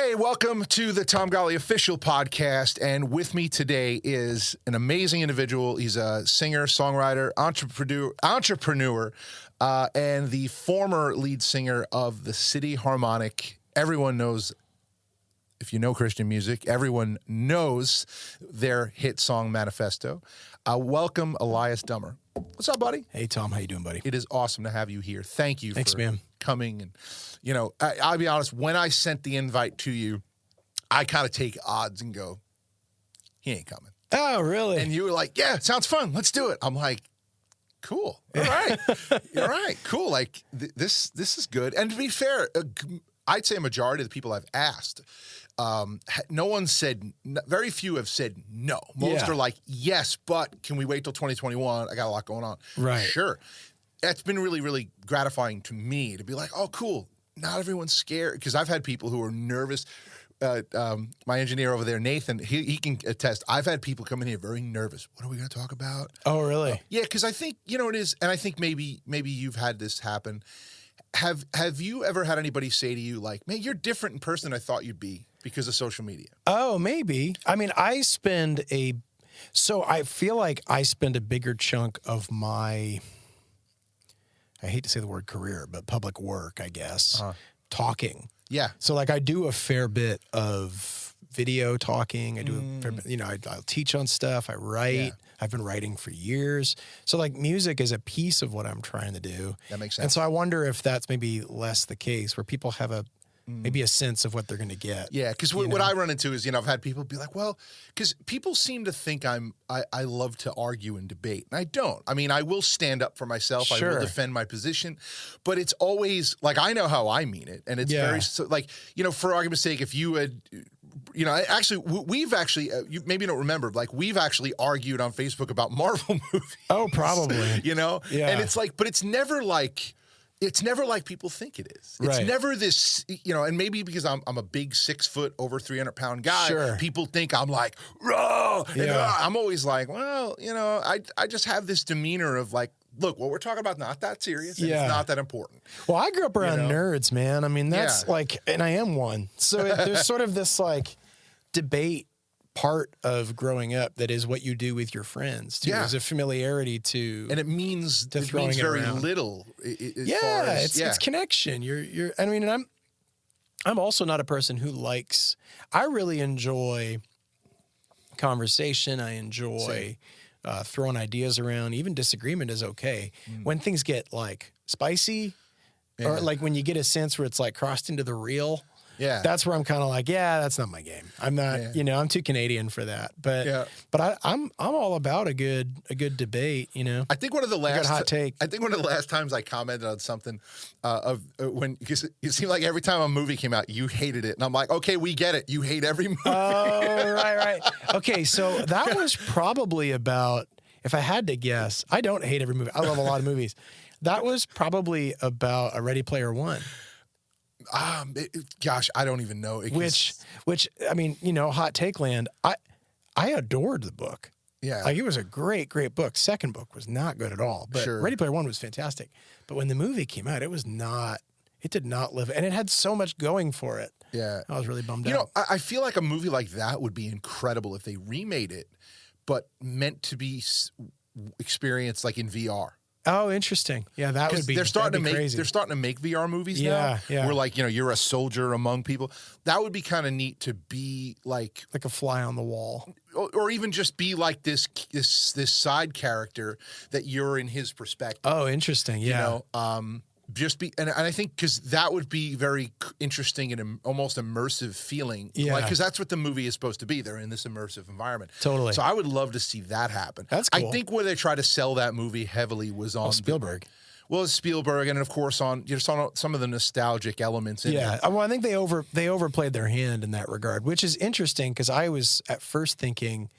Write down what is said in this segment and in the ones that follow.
Hey, welcome to the Tom Golly official podcast. And with me today is an amazing individual. He's a singer, songwriter, entrepreneur, and the former lead singer of the City Harmonic. Everyone knows, if you know Christian music, everyone knows their hit song Manifesto. Welcome, Elias Dummer. What's up, buddy? Hey, Tom. How you doing, buddy? It is awesome to have you here. Thank you Thanks, for man. coming. And, you know, I'll be honest, when I sent the invite to you, I kind of take odds and go, he ain't coming. Oh, really? And you were like, yeah, sounds fun. Let's do it. I'm like, cool. All right. All right. Cool. Like, this is good. And to be fair, I'd say a majority of the people I've asked, no one said, very few have said no. Most are like, yes, but can we wait till 2021? I got a lot going on. Right. Sure. That's been really, really gratifying to me to be like, oh, cool. Not everyone's scared. Because I've had people who are nervous. My engineer over there, Nathan, he can attest. I've had people come in here very nervous. What are we going to talk about? Oh, really? Yeah, because I think, you know, it is. And I think maybe you've had this happen. Have you ever had anybody say to you, like, man, you're different in person than I thought you'd be because of social media? Oh, maybe. I mean, I feel like I spend a bigger chunk of my, I hate to say the word career, but public work, I guess, talking. Yeah. So, like, I do a fair bit of video talking. I do a fair bit, you know, I'll teach on stuff. I write. Yeah. I've been writing for years. So, like, music is a piece of what I'm trying to do. That makes sense. And so I wonder if that's maybe less the case, where people have maybe a sense of what they're going to get. Yeah, because what I run into is, you know, I've had people be like, well, because people seem to think I love to argue and debate. And I don't. I mean, I will stand up for myself. Sure. I will defend my position. But it's always, like, I know how I mean it. And it's very, like, you know, for argument's sake, if you had... You know, we've actually, you maybe don't remember, like, we've actually argued on Facebook about Marvel movies. Oh, probably. You know? Yeah. And it's like, but it's never like people think it is. It's never this, you know, and maybe because I'm a big 6 foot, over 300 pound guy, sure. People think I'm like, raw. Yeah. And I'm always like, well, you know, I just have this demeanor of like, look, what we're talking about, not that serious. And it's not that important. Well, I grew up around nerds, man. I mean, that's like, and I am one. So there's sort of this like debate part of growing up that is what you do with your friends too. There's a familiarity to, and it means very little. It's connection. I mean, and I'm also not a person who likes. I really enjoy conversation. I enjoy throwing ideas around. Even disagreement is okay. When things get like spicy, or like when you get a sense where it's like crossed into the real. Yeah, that's where I'm kind of like, that's not my game. I'm not, you know, I'm too Canadian for that. But I'm all about a good debate. You know, I think one of the last hot take. I think one of the last times I commented on something when, because it seemed like every time a movie came out, you hated it, and I'm like, okay, we get it. You hate every movie. Oh, right. Okay, so that was probably about, if I had to guess, I don't hate every movie. I love a lot of movies. That was probably about a Ready Player One. Gosh, I don't even know. Which I mean, you know, hot take land. I adored the book. Yeah, like it was a great book. Second book was not good at all, but Ready Player One was fantastic. But when the movie came out, it did not live, and it had so much going for it. Yeah, I was really bummed out. You know, I feel like a movie like that would be incredible if they remade it, but meant to be experienced like in VR. Oh, interesting. Yeah, that would be. They're starting to crazy. They're starting to make VR movies now. Yeah. Where, like, you know, you're a soldier among people. That would be kind of neat to be like a fly on the wall, or even just be like this side character that you're in his perspective. Oh, interesting. Yeah. You know, just be, and I think because that would be very interesting and almost immersive feeling. Yeah. Because that's what the movie is supposed to be. They're in this immersive environment. Totally. So I would love to see that happen. That's cool. I think where they tried to sell that movie heavily was on Spielberg. Well, it's Spielberg, and of course on some of the nostalgic elements in it. Yeah. Well, I think they overplayed their hand in that regard, which is interesting because I was at first thinking,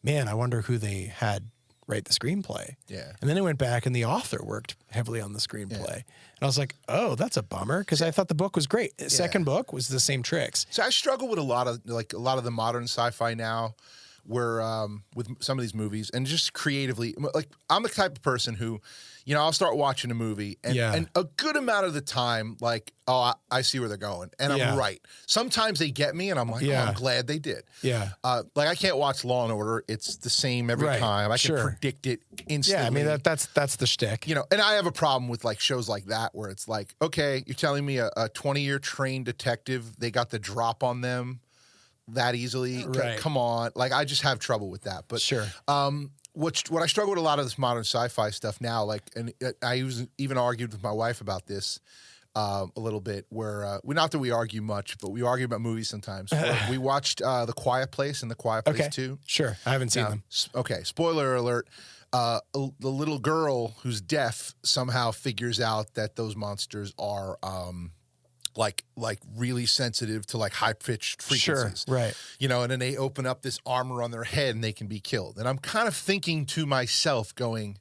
man, I wonder who they had write the screenplay. Yeah. And then I went back and the author worked heavily on the screenplay. And I was like, oh, that's a bummer because I thought the book was great. The second book was the same tricks. So I struggle with a lot of the modern sci-fi now where with some of these movies and just creatively, like I'm the type of person who, I'll start watching a movie and a good amount of the time, like, oh, I see where they're going and I'm right. Sometimes they get me and I'm like, oh, I'm glad they did. Yeah. Like I can't watch Law and Order. It's the same every time. I can predict it instantly. Yeah, I mean, that's the shtick. And I have a problem with like shows like that where it's like, okay, you're telling me a 20-year trained detective, they got the drop on them that easily. Right. Come on. Like I just have trouble with that. But what I struggle with a lot of this modern sci-fi stuff now, like, and I even argued with my wife about this a little bit, where not that we argue much, but we argue about movies sometimes. We watched The Quiet Place and The Quiet Place 2. Sure, I haven't seen them. Okay, spoiler alert. The little girl who's deaf somehow figures out that those monsters are like really sensitive to like high pitched frequencies. Sure, right. And then they open up this armor on their head and they can be killed. And I'm kind of thinking to myself going,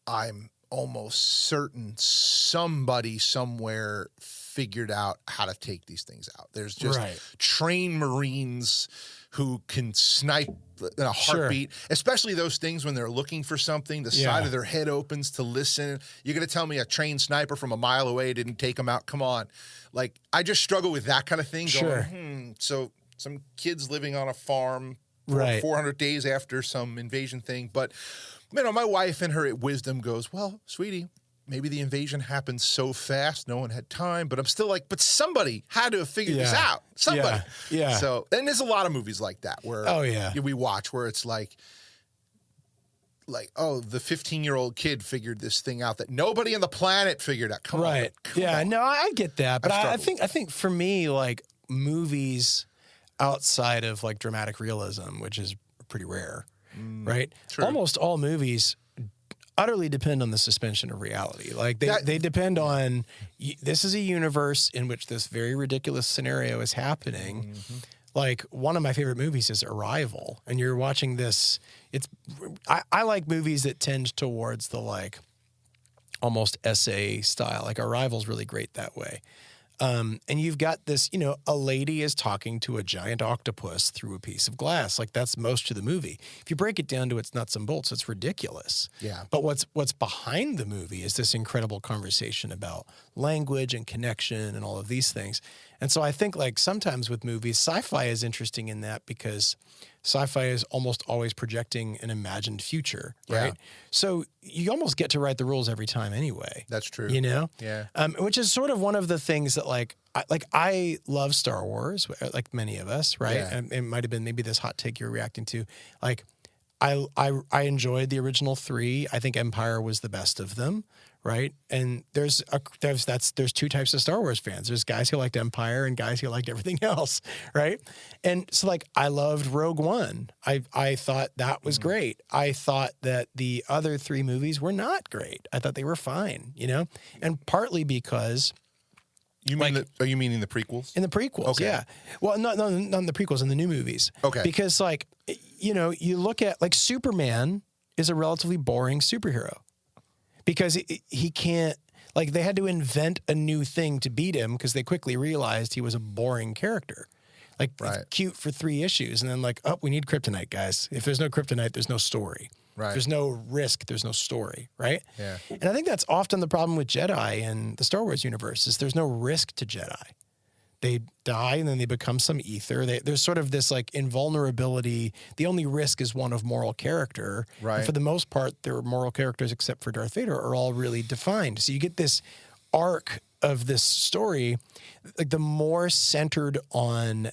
I'm almost certain somebody somewhere figured out how to take these things out. There's just trained Marines who can snipe in a heartbeat, especially those things when they're looking for something, the side of their head opens to listen. You're going to tell me a trained sniper from a mile away didn't take them out? Come on. Like, I just struggle with that kind of thing. Going, so some kids living on a farm 400 days after some invasion thing. But, my wife in her wisdom goes, well, sweetie, maybe the invasion happened so fast, no one had time. But I'm still like, but somebody had to have figured this out. Somebody. Yeah. So, and there's a lot of movies like that where we watch where it's like, oh, the 15-year-old kid figured this thing out that nobody on the planet figured out. Come on. No, I get that. But I think for me, like, movies outside of like dramatic realism, which is pretty rare, right? True. Almost all movies utterly depend on the suspension of reality. Like they depend on, this is a universe in which this very ridiculous scenario is happening. Mm-hmm. Like, one of my favorite movies is Arrival, and you're watching this. I like movies that tend towards the like almost essay style. Like Arrival's really great that way. And you've got this, a lady is talking to a giant octopus through a piece of glass. Like, that's most of the movie. If you break it down to its nuts and bolts, it's ridiculous. Yeah. But what's behind the movie is this incredible conversation about language and connection and all of these things. And so I think, like, sometimes with movies, sci-fi is interesting in that because sci-fi is almost always projecting an imagined future, right? Yeah. So you almost get to write the rules every time anyway. That's true. Yeah. Which is sort of one of the things that, I love Star Wars, like many of us, right? Yeah. And it might have been maybe this hot take you're reacting to. Like, I enjoyed the original 3. I think Empire was the best of them. Right. And there's two types of Star Wars fans. There's guys who liked Empire and guys who liked everything else. Right. And so, like, I loved Rogue One. I thought that was great. I thought that the other 3 movies were not great. I thought they were fine, and partly because. Are you meaning the prequels? In the prequels, okay. Yeah. Well, not in the prequels, in the new movies. Okay. Because, like, you look at, like, Superman is a relatively boring superhero. Because he can't, like, they had to invent a new thing to beat him because they quickly realized he was a boring character. Like, it's cute for 3 issues. And then, like, oh, we need kryptonite, guys. If there's no kryptonite, there's no story. Right. If there's no risk, there's no story, right? Yeah. And I think that's often the problem with Jedi in the Star Wars universe is there's no risk to Jedi. They die and then they become some ether. There's sort of this like invulnerability. The only risk is one of moral character. Right. And for the most part, their moral characters, except for Darth Vader, are all really defined. So you get this arc of this story, like the more centered on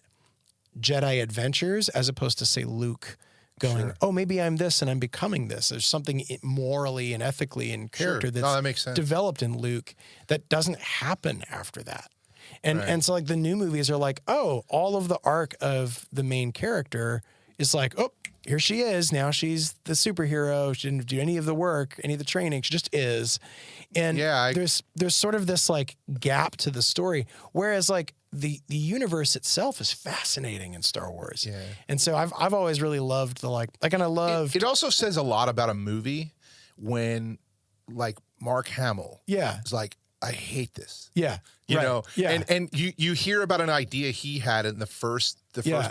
Jedi adventures as opposed to, say, Luke going, oh, maybe I'm this and I'm becoming this. There's something morally and ethically in character that makes sense. Developed in Luke that doesn't happen after that. And so, like, the new movies are like, oh, all of the arc of the main character is like, oh, here she is. Now she's the superhero. She didn't do any of the work, any of the training. She just is. And there's sort of this, like, gap to the story. Whereas, like, the universe itself is fascinating in Star Wars. Yeah. And so I've always really loved and I love. It also says a lot about a movie when, like, Mark Hamill is like, I hate this. Yeah. You know, yeah. and you hear about an idea he had in the first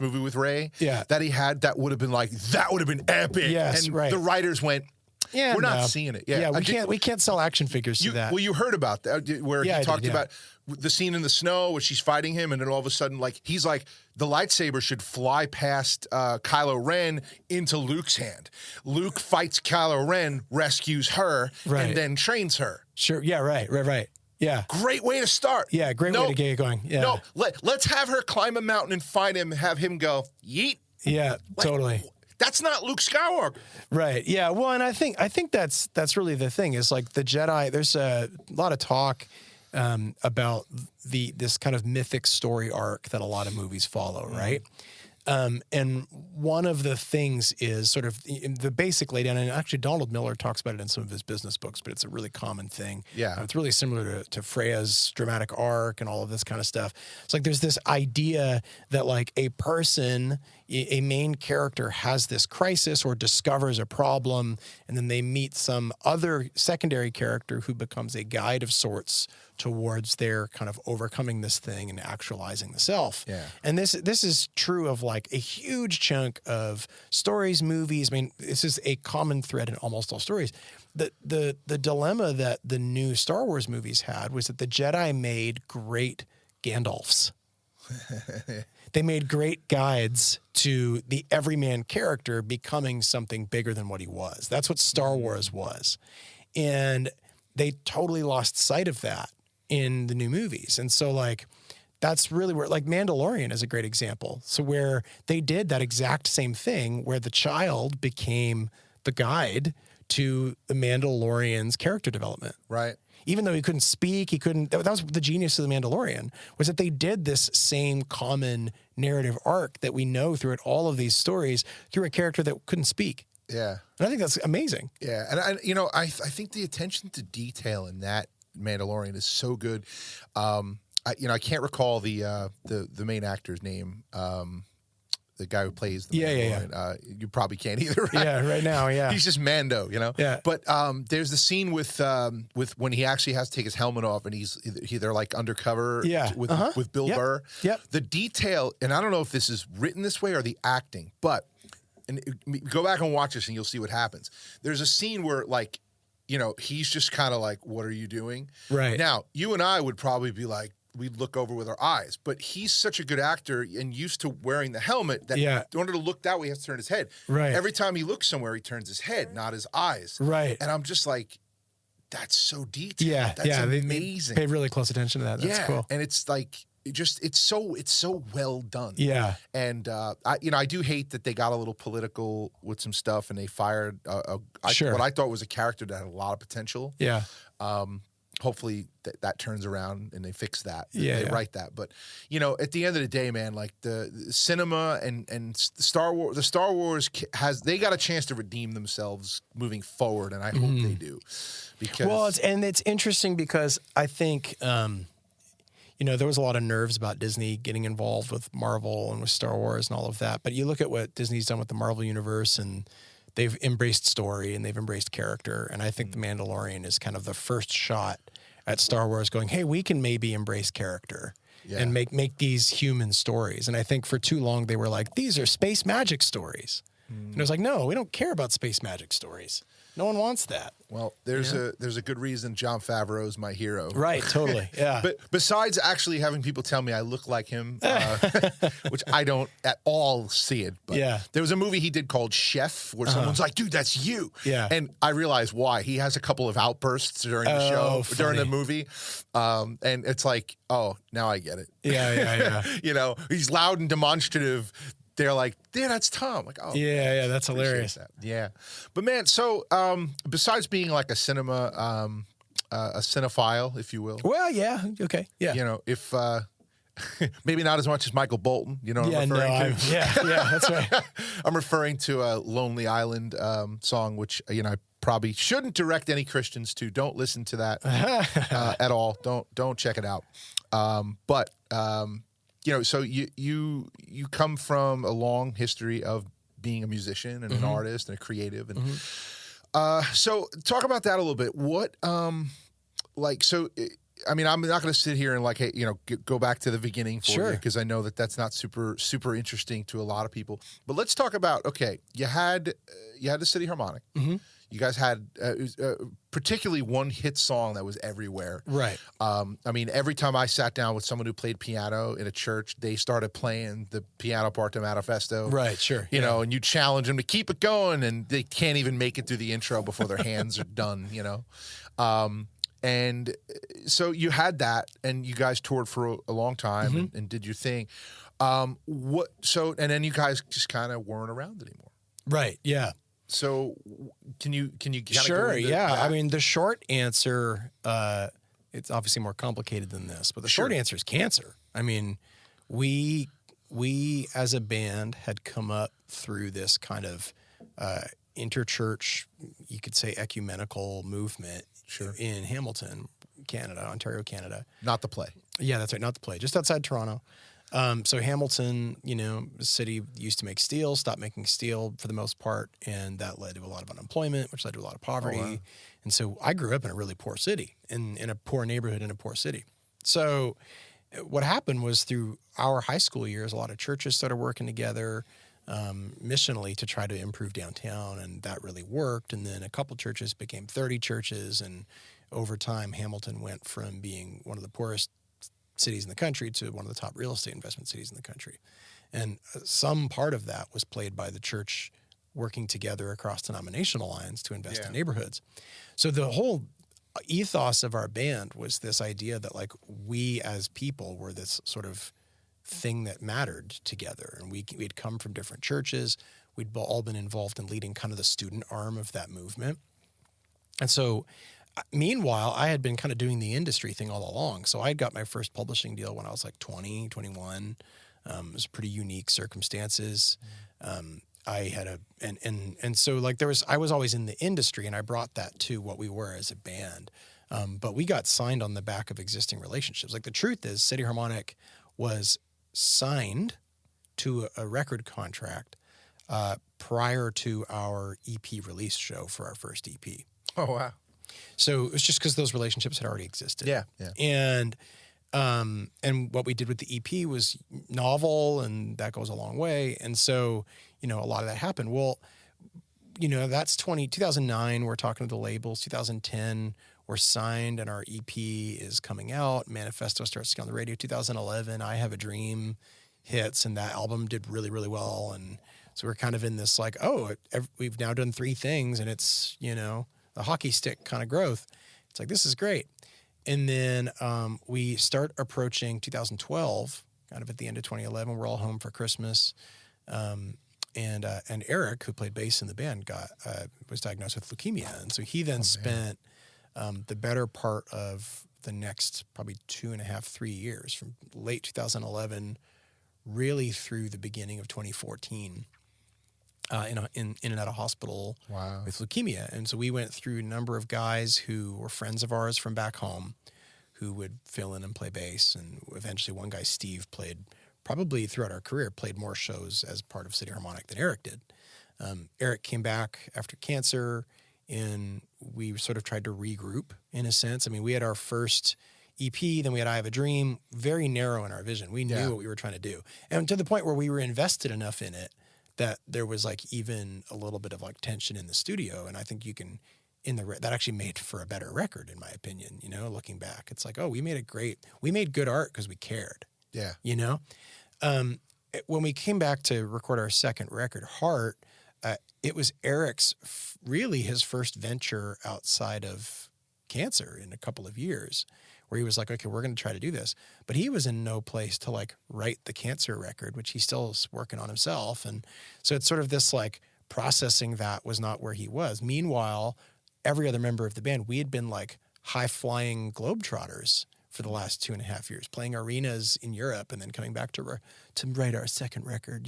movie with Ray that he had that would have been like, that would have been epic. Yes, and right. the writers went, we're not seeing it. Yeah, we can't sell action figures to that. Well, you heard about that where he talked about the scene in the snow where she's fighting him, and then all of a sudden, like, he's like, the lightsaber should fly past Kylo Ren into Luke's hand. Luke fights Kylo Ren, rescues her, and then trains her. Sure. Yeah. Right. Yeah. Great way to start. Yeah. Great way to get it going. Yeah. No, let's have her climb a mountain and find him, have him go, yeet. Yeah, like, totally. That's not Luke Skywalker. Right. Yeah. Well, and I think that's really the thing is like the Jedi, there's a lot of talk about this kind of mythic story arc that a lot of movies follow, right? And one of the things is sort of the basic laydown, and actually Donald Miller talks about it in some of his business books, but it's a really common thing. Yeah. It's really similar to Freya's dramatic arc and all of this kind of stuff. It's like there's this idea that like a person, a main character has this crisis or discovers a problem, and then they meet some other secondary character who becomes a guide of sorts towards their kind of overcoming this thing and actualizing the self. Yeah. And this is true of like a huge chunk of stories, movies. I mean, this is a common thread in almost all stories. The dilemma that the new Star Wars movies had was that the Jedi made great Gandalfs. They made great guides to the everyman character becoming something bigger than what he was. That's what Star Wars was. And they totally lost sight of that in the new movies. And so like, that's really where, like Mandalorian is a great example. So where they did that exact same thing where the child became the guide to the Mandalorian's character development. Right. Even though he couldn't speak, that was the genius of the Mandalorian, was that they did this same common narrative arc that we know throughout all of these stories through a character that couldn't speak. Yeah. And I think that's amazing. Yeah. And I think the attention to detail in that Mandalorian is so good. I can't recall the main actor's name. The guy who plays the Mandalorian. You probably can't either, right? Yeah, right now, yeah. He's just Mando, you know? Yeah. But there's the scene with when he actually has to take his helmet off and they're like undercover with Bill Burr. Yep. The detail, and I don't know if this is written this way or the acting, but go back and watch this and you'll see what happens. There's a scene where like, he's just kind of like, what are you doing? Right. Now, you and I would probably be like, we'd look over with our eyes, but he's such a good actor and used to wearing the helmet that in order to look that way, he has to turn his head. Right. Every time he looks somewhere, he turns his head, not his eyes. Right. And I'm just like, that's so detailed. Yeah. That's amazing. They paid really close attention to that. That's cool. And it's like, it's so well done. Yeah. And I do hate that they got a little political with some stuff and they fired what I thought was a character that had a lot of potential. Yeah. Hopefully that turns around and they fix that. Yeah, they write that. But at the end of the day, man, like the cinema and the Star Wars they got a chance to redeem themselves moving forward, and I hope they do. Because it's interesting because I think there was a lot of nerves about Disney getting involved with Marvel and with Star Wars and all of that. But you look at what Disney's done with the Marvel universe, and they've embraced story and they've embraced character. And I think The Mandalorian is kind of the first shot at Star Wars going, hey, we can maybe embrace character and make these human stories. And I think for too long they were like, these are space magic stories. And it was like, no, we don't care about space magic stories. No one wants that. Well, there's a good reason Jon Favreau is my hero. Right, totally, yeah. But besides actually having people tell me I look like him, which I don't at all see it. But there was a movie he did called Chef where someone's like, dude, that's you. Yeah. And I realized why. He has a couple of outbursts during the show, during the movie. And it's like, oh, now I get it. Yeah. He's loud and demonstrative. They're like, yeah, that's Tom. Like, oh, yeah, that's hilarious. That. Yeah, but man, so besides being like a cinephile, if you will. Well, yeah, okay, yeah. If maybe not as much as Michael Bolton, what I'm referring to. Yeah, that's right. I'm referring to a Lonely Island song, which I probably shouldn't direct any Christians to. Don't listen to that at all. Don't check it out. But. So you come from a long history of being a musician and an artist and a creative, and so talk about that a little bit. What I mean, I'm not going to sit here and like, hey, go back to the beginning for you, because I know that that's not super interesting to a lot of people. But let's talk about, okay, you had the City Harmonic. Mm-hmm. You guys had particularly one hit song that was everywhere. Right. I mean, every time I sat down with someone who played piano in a church, they started playing the piano part to Manifesto. Right, sure. You know, and you challenge them to keep it going, and they can't even make it through the intro before their hands are done, And so you had that, and you guys toured for a long time, mm-hmm. and did your thing. And then you guys just kind of weren't around anymore. Right, yeah. So can you kind of sure, go into yeah. that? I mean, the short answer, it's obviously more complicated than this, but the short answer is cancer. I mean, we as a band had come up through this kind of interchurch, you could say ecumenical movement in Hamilton, Canada, Ontario, Canada. Not the play. Yeah, that's right, not the play, just outside Toronto. So Hamilton, the city used to make steel, stopped making steel for the most part, and that led to a lot of unemployment, which led to a lot of poverty. Oh, wow. And so I grew up in a really poor city, in a poor neighborhood in a poor city. So what happened was through our high school years, a lot of churches started working together missionally to try to improve downtown, and that really worked. And then a couple churches became 30 churches, and over time, Hamilton went from being one of the poorest cities in the country to one of the top real estate investment cities in the country. And some part of that was played by the church working together across denominational lines to invest in neighborhoods. So the whole ethos of our band was this idea that like we as people were this sort of thing that mattered together. And we'd come from different churches. We'd all been involved in leading kind of the student arm of that movement. And so meanwhile, I had been kind of doing the industry thing all along. So I got my first publishing deal when I was like 20, 21. It was pretty unique circumstances. I had so like I was always in the industry, and I brought that to what we were as a band. But we got signed on the back of existing relationships. Like the truth is, City Harmonic was signed to a record contract prior to our EP release show for our first EP. Oh, wow. So it was just because those relationships had already existed. Yeah. And what we did with the EP was novel, and that goes a long way. And so, a lot of that happened. Well, that's 2009. We're talking to the labels. 2010, we're signed, and our EP is coming out. Manifesto starts to get on the radio. 2011, I Have a Dream hits, and that album did really, really well. And so we're kind of in this like, we've now done 3 things, and it's, the hockey stick kind of growth. It's like, this is great. And then we start approaching 2012, kind of at the end of 2011. We're all home for Christmas. And Eric, who played bass in the band, was diagnosed with leukemia. And so he then spent the better part of the next probably 2.5, 3 years, from late 2011 really through the beginning of 2014. In and out of hospital with leukemia. And so we went through a number of guys who were friends of ours from back home who would fill in and play bass. And eventually one guy, Steve, played probably throughout our career, played more shows as part of City Harmonic than Eric did. Eric came back after cancer, and we sort of tried to regroup in a sense. I mean, we had our first EP, then we had I Have a Dream, very narrow in our vision. We knew what we were trying to do. And to the point where we were invested enough in it that there was like even a little bit of like tension in the studio. And I think you can, that actually made for a better record, in my opinion, looking back. It's like, we made good art because we cared. Yeah. When we came back to record our second record, Heart, it was Eric's, really his first venture outside of cancer in a couple of years, where he was like, okay, we're going to try to do this. But he was in no place to like write the cancer record, which he still is working on himself. And so it's sort of this like processing that was not where he was. Meanwhile, every other member of the band, we had been like high flying globetrotters for the last 2.5 years, playing arenas in Europe and then coming back to write our second record,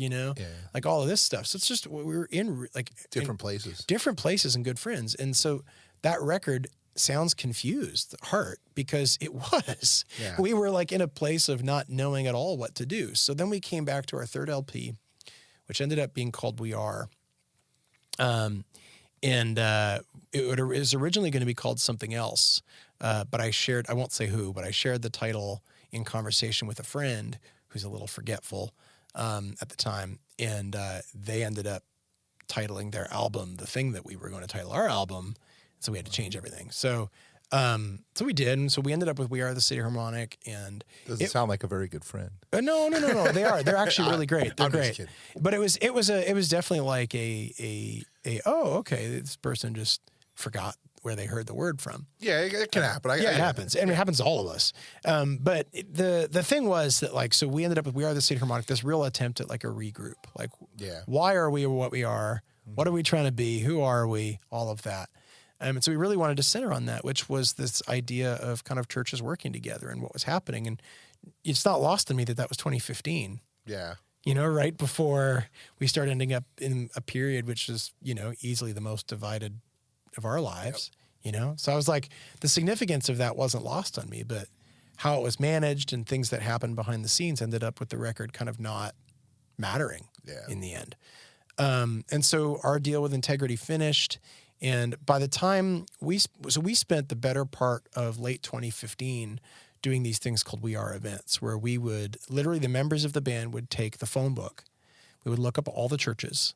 like all of this stuff. So it's just, we were in like different places and good friends. And so that record sounds confused, Heart, because it was. Yeah. We were like in a place of not knowing at all what to do. So then we came back to our third LP, which ended up being called We Are. It was originally going to be called something else. but I won't say who, but I shared the title in conversation with a friend who's a little forgetful at the time, and they ended up titling their album the thing that we were going to title our album, so we had to change everything. So we did, and so we ended up with "We Are the City Harmonic." And doesn't sound like a very good friend. No. They are. They're actually really great. They're I'm great. Just kidding. But it was definitely like oh, okay, this person just forgot where they heard the word from. Yeah, it can happen. It happens. And it happens to all of us. But the thing was that, like, so we ended up with "We Are the City Harmonic," this real attempt at like a regroup. Like, why are we what we are? What are we trying to be? Who are we? All of that. And so we really wanted to center on that, which was this idea of kind of churches working together and what was happening. And it's not lost on me that was 2015. Yeah. You know, right before we start ending up in a period which is, easily the most divided of our lives, So I was like, the significance of that wasn't lost on me, but how it was managed and things that happened behind the scenes ended up with the record kind of not mattering in the end. And so our deal with Integrity finished. And by the time we spent the better part of late 2015 doing these things called We Are events, where we would literally, the members of the band would take the phone book. We would look up all the churches,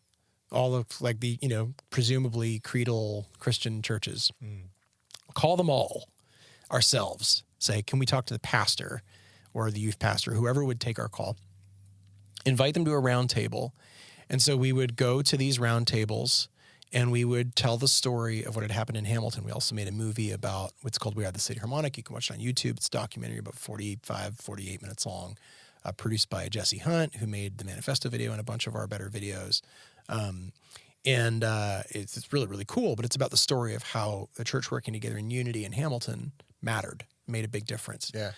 all of like the, presumably creedal Christian churches, call them all ourselves, say, can we talk to the pastor or the youth pastor, whoever would take our call, invite them to a round table. And so we would go to these round tables and we would tell the story of what had happened in Hamilton. We also made a movie about what's called We Are the City Harmonic. You can watch it on YouTube. It's a documentary about 48 minutes long, produced by Jesse Hunt, who made the Manifesto video and a bunch of our better videos. It's really, really cool, but it's about the story of how the church working together in unity in Hamilton mattered, made a big difference. Yeah.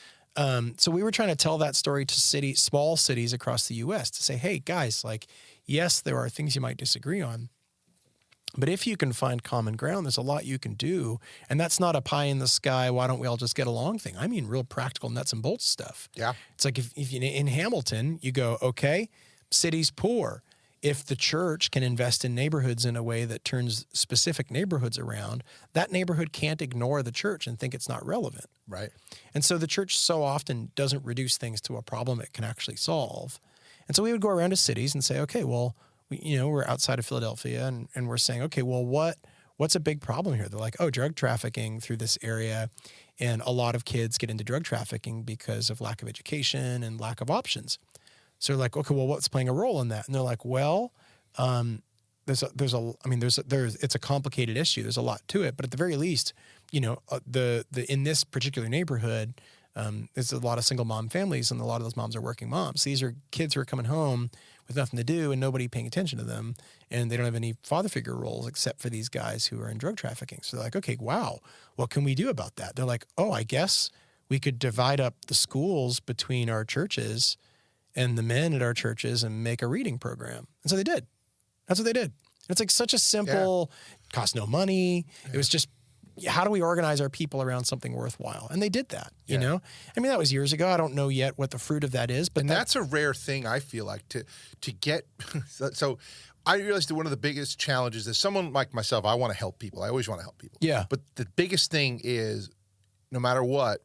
So we were trying to tell that story to small cities across the U.S. to say, hey, guys, like, yes, there are things you might disagree on, but if you can find common ground, there's a lot you can do. And that's not a pie in the sky, why don't we all just get along thing. I mean, real practical nuts and bolts stuff. Yeah. It's like if you, in Hamilton, you go, okay, city's poor. If the church can invest in neighborhoods in a way that turns specific neighborhoods around, that neighborhood can't ignore the church and think it's not relevant. Right. And so the church so often doesn't reduce things to a problem it can actually solve. And so we would go around to cities and say, okay, well, we're outside of Philadelphia and we're saying, okay, well, what's a big problem here? They're like, oh, drug trafficking through this area. And a lot of kids get into drug trafficking because of lack of education and lack of options. So they're like, okay, well, what's playing a role in that? And they're like, well, it's a complicated issue. There's a lot to it, but at the very least, in this particular neighborhood, there's a lot of single mom families, and a lot of those moms are working moms. These are kids who are coming home with nothing to do and nobody paying attention to them, and they don't have any father figure roles except for these guys who are in drug trafficking. So they're like, okay, wow, what can we do about that? They're like, oh, I guess we could divide up the schools between our churches and the men at our churches and make a reading program. And so they did. That's what they did. It's like such a simple, cost no money. Yeah. It was just, how do we organize our people around something worthwhile? And they did that, you know? I mean, that was years ago. I don't know yet what the fruit of that is, but that's a rare thing, I feel like, to get. So I realized that one of the biggest challenges is someone like myself, I want to help people. I always want to help people. Yeah. But the biggest thing is, no matter what,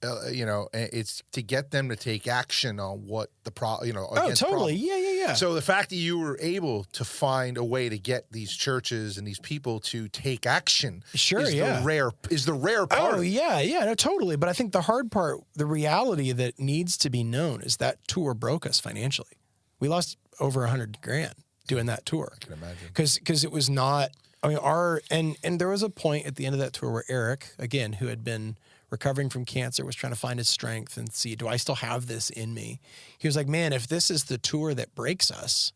it's to get them to take action on what the against totally. Problem. Yeah. So the fact that you were able to find a way to get these churches and these people to take action is the rare part. Oh, yeah, no, totally. But I think the hard part, the reality that needs to be known is that tour broke us financially. We lost over $100,000 doing that tour. I can imagine. Because it was not, and there was a point at the end of that tour where Eric, again, who had been recovering from cancer, was trying to find his strength and see, do I still have this in me? He was like, man, if this is the tour that breaks us,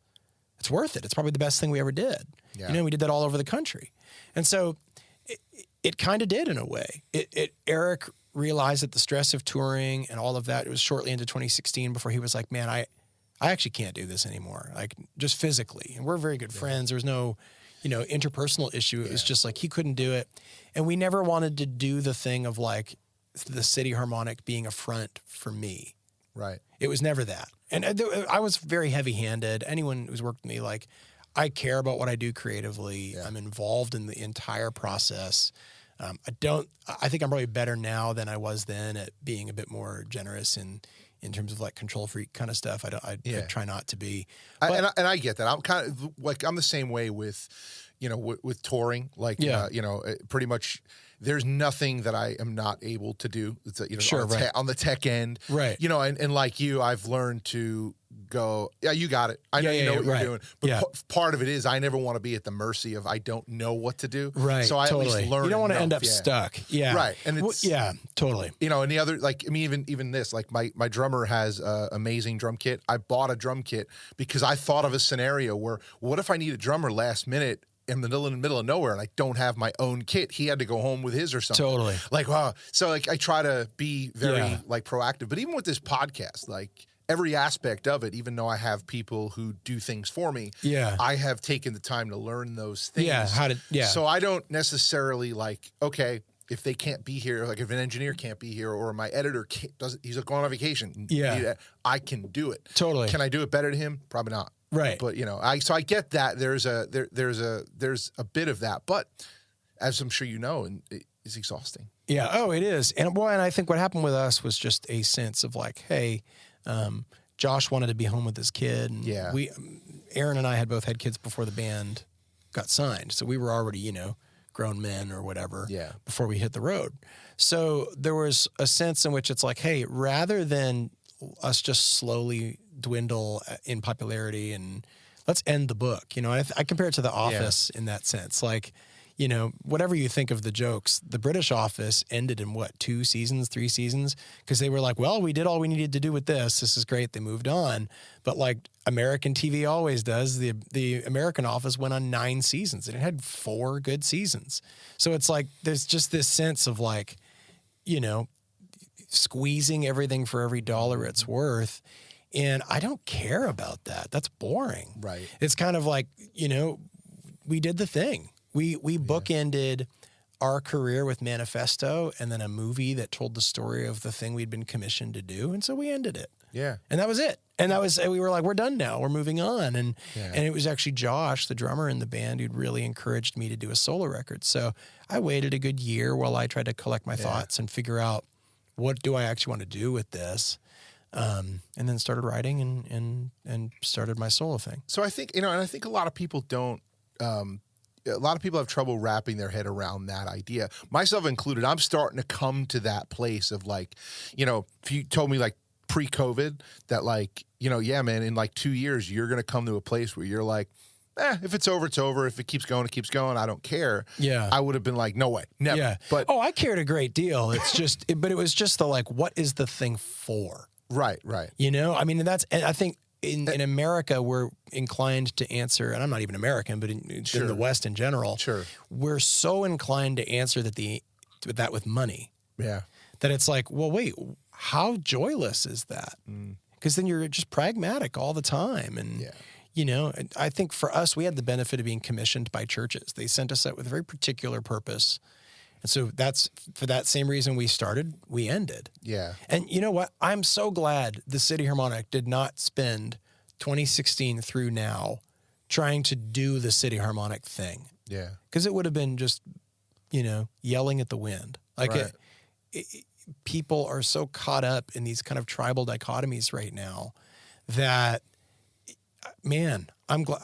it's worth it. It's probably the best thing we ever did. Yeah. We did that all over the country. And so it kind of did in a way. Eric realized that the stress of touring and all of that, it was shortly into 2016 before he was like, man, I actually can't do this anymore. Like, just physically. And we're very good friends. There was no, interpersonal issue. It was just like, he couldn't do it. And we never wanted to do the thing of like, the City Harmonic being a front for me. Right. It was never that. And I was very heavy-handed. Anyone who's worked with me, like, I care about what I do creatively. Yeah. I'm involved in the entire process. I think I'm probably better now than I was then at being a bit more generous in terms of like control freak kind of stuff. I try not to be. But, and I get that. I'm kind of like, I'm the same way with, with touring, like, pretty much there's nothing that I am not able to do. It's on the tech end, right. And like you, I've learned to go, yeah, you got it. I know you know what you're doing. But part of it is I never want to be at the mercy of I don't know what to do. Right. So I at least learn. You don't want to end up stuck. Yeah. Right. And it's totally. And the other, like, I mean, even this, like my drummer has an amazing drum kit. I bought a drum kit because I thought of a scenario where what if I need a drummer last minute in the middle of nowhere and I don't have my own kit. He had to go home with his or something. Totally. Like, wow. So like I try to be very like proactive. But even with this podcast, like every aspect of it, even though I have people who do things for me, I have taken the time to learn those things. So I don't necessarily like, okay, if they can't be here, like if an engineer can't be here or my editor he's going on vacation. I can do it. Totally. Can I do it better than him? Probably not. Right. But I get that there's a bit of that, but as I'm sure you know, and it's exhausting. Yeah. Oh, it is. And I think what happened with us was just a sense of like, hey, Josh wanted to be home with his kid. And Aaron and I had both had kids before the band got signed. So we were already, grown men or whatever before we hit the road. So there was a sense in which it's like, hey, rather than us just slowly dwindle in popularity and let's end the book. I compare it to The Office in that sense. Like, whatever you think of the jokes, the British Office ended in 2 seasons, 3 seasons? Because they were like, well, we did all we needed to do with this. This is great. They moved on. But like American TV always does, the American Office went on 9 seasons and it had 4 good seasons. So it's like, there's just this sense of like, squeezing everything for every dollar it's worth. And I don't care about that. That's boring. Right. It's kind of like, we did the thing. We bookended our career with Manifesto and then a movie that told the story of the thing we'd been commissioned to do. And so we ended it. Yeah. And that was it. And we were like, we're done now. We're moving on. And it was actually Josh, the drummer in the band, who'd really encouraged me to do a solo record. So I waited a good year while I tried to collect my thoughts and figure out what do I actually want to do with this. And then started writing and started my solo thing. So I think, and I think a lot of people don't, a lot of people have trouble wrapping their head around that idea, myself included. I'm starting to come to that place of like, if you told me like pre-COVID that like, man, in like 2 years, you're going to come to a place where you're like, if it's over, it's over. If it keeps going, it keeps going. I don't care. Yeah. I would have been like, no way, never. Yeah. But I cared a great deal. It's just, but it was just the like, what is the thing for? Right. I mean, and I think in America, we're inclined to answer, and I'm not even American, but in the West in general, we're so inclined to answer that with money. Yeah. That it's like, well, wait, how joyless is that? Because then you're just pragmatic all the time. And, I think for us, we had the benefit of being commissioned by churches. They sent us out with a very particular purpose. And so that's for that same reason we started, we ended. Yeah. And you know what? I'm so glad the City Harmonic did not spend 2016 through now trying to do the City Harmonic thing. Yeah. Because it would have been just, yelling at the wind. Like people are so caught up in these kind of tribal dichotomies right now that, man, I'm glad.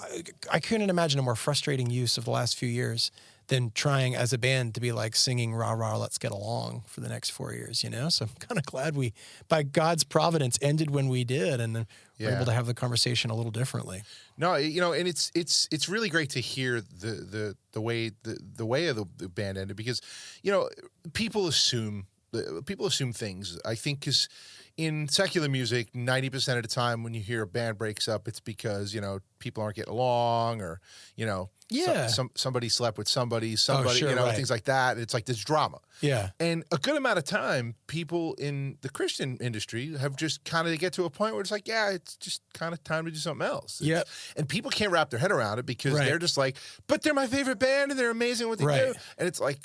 I couldn't imagine a more frustrating use of the last few years than trying as a band to be like singing rah, rah, let's get along for the next 4 years, So I'm kind of glad we, by God's providence, ended when we did and then we're able to have the conversation a little differently. No, and it's really great to hear the way of the band ended because, people assume things. I think because in secular music, 90% of the time when you hear a band breaks up, it's because, people aren't getting along or, somebody slept with somebody, things like that. It's like this drama. Yeah. And a good amount of time, people in the Christian industry have just kind of get to a point where it's like, it's just kind of time to do something else. Yeah. And people can't wrap their head around it because they're just like, but they're my favorite band and they're amazing at what they do. And it's like,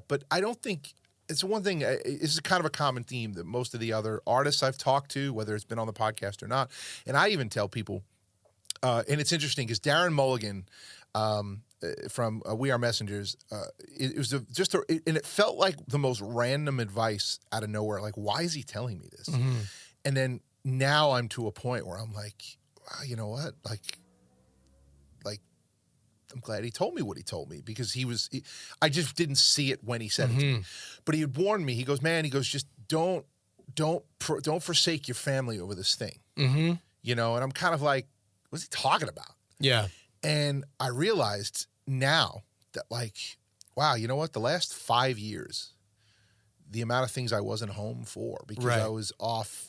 but I don't think it's one thing. It's kind of a common theme that most of the other artists I've talked to, whether it's been on the podcast or not, and I even tell people, and it's interesting because Darren Mulligan, from We Are Messengers. It was and it felt like the most random advice out of nowhere. Like, why is he telling me this? Mm-hmm. And then now I'm to a point where I'm like, wow, you know what? Like I'm glad he told me what he told me, because I just didn't see it when he said it to me. But he had warned me. He goes, man, just don't forsake your family over this thing. Mm-hmm. You know, and I'm kind of like, what's he talking about? Yeah. And I realized now that, like, wow, you know what? The last 5 years, the amount of things I wasn't home for because I was off,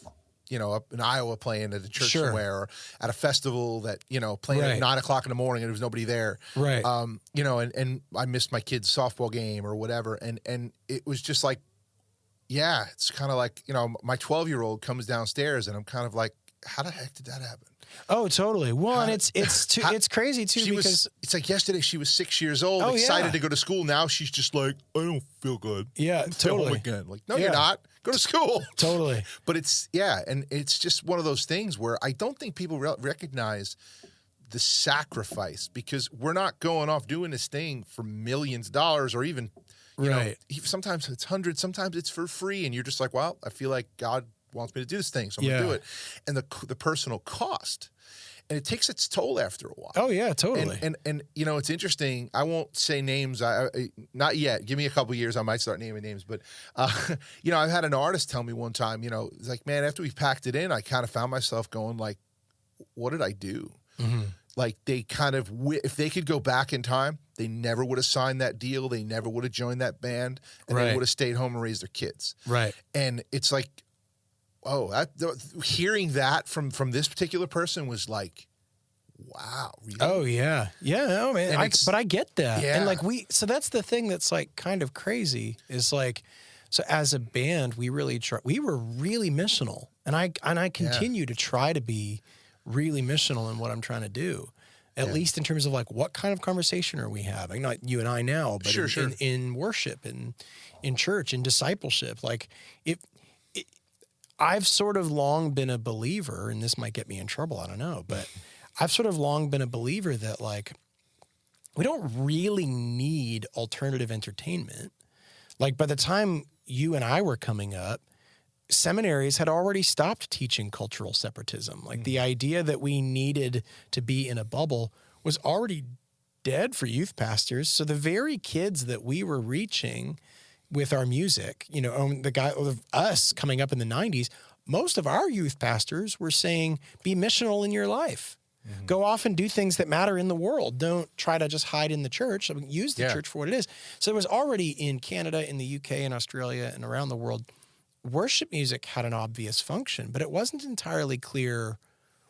you know, up in Iowa playing at a church somewhere, or at a festival that, you know, playing at 9 o'clock in the morning and there was nobody there. Right. You know, and I missed my kid's softball game or whatever. And it was just like, yeah, it's kind of like, you know, my 12-year-old comes downstairs and I'm kind of like, how the heck did that happen? Oh, totally. Well, and it's crazy too, because it's like yesterday she was 6 years old, excited to go to school. Now she's just like, I don't feel good. Yeah, totally. Home again. Like, no, you're not. Go to school. Totally. But and it's just one of those things where I don't think people recognize the sacrifice, because we're not going off doing this thing for millions of dollars, or even, you know, sometimes it's hundreds, sometimes it's for free. And you're just like, well, I feel like God wants me to do this thing, so I'm going to do it. And the personal cost, and it takes its toll after a while. Oh yeah, totally. And you know, it's interesting. I won't say names. I not yet. Give me a couple years, I might start naming names. But you know, I've had an artist tell me one time, you know, it's like, man, after we packed it in, I kind of found myself going like, what did I do? Mm-hmm. Like, they kind of, if they could go back in time, they never would have signed that deal. They never would have joined that band, and they would have stayed home and raised their kids. Right. And it's like, oh, hearing that from this particular person was like, wow, really? Oh yeah, oh man. But I get that, and like so that's the thing that's like kind of crazy is like, so as a band, we really we were really missional, and I continue to try to be really missional in what I'm trying to do. At least in terms of like, what kind of conversation are we having? Not you and I now, but in worship and in church, in discipleship. Like, I've sort of long been a believer, and this might get me in trouble, I don't know, but I've sort of long been a believer that, like, we don't really need alternative entertainment. Like, by the time you and I were coming up, seminaries had already stopped teaching cultural separatism. Like, the idea that we needed to be in a bubble was already dead for youth pastors. So the very kids that we were reaching with our music, you know, us coming up in the 90s, most of our youth pastors were saying, be missional in your life. Mm-hmm. Go off and do things that matter in the world. Don't try to just hide in the church. I mean, use the church for what it is. So it was already in Canada, in the UK, in Australia, and around the world. Worship music had an obvious function, but it wasn't entirely clear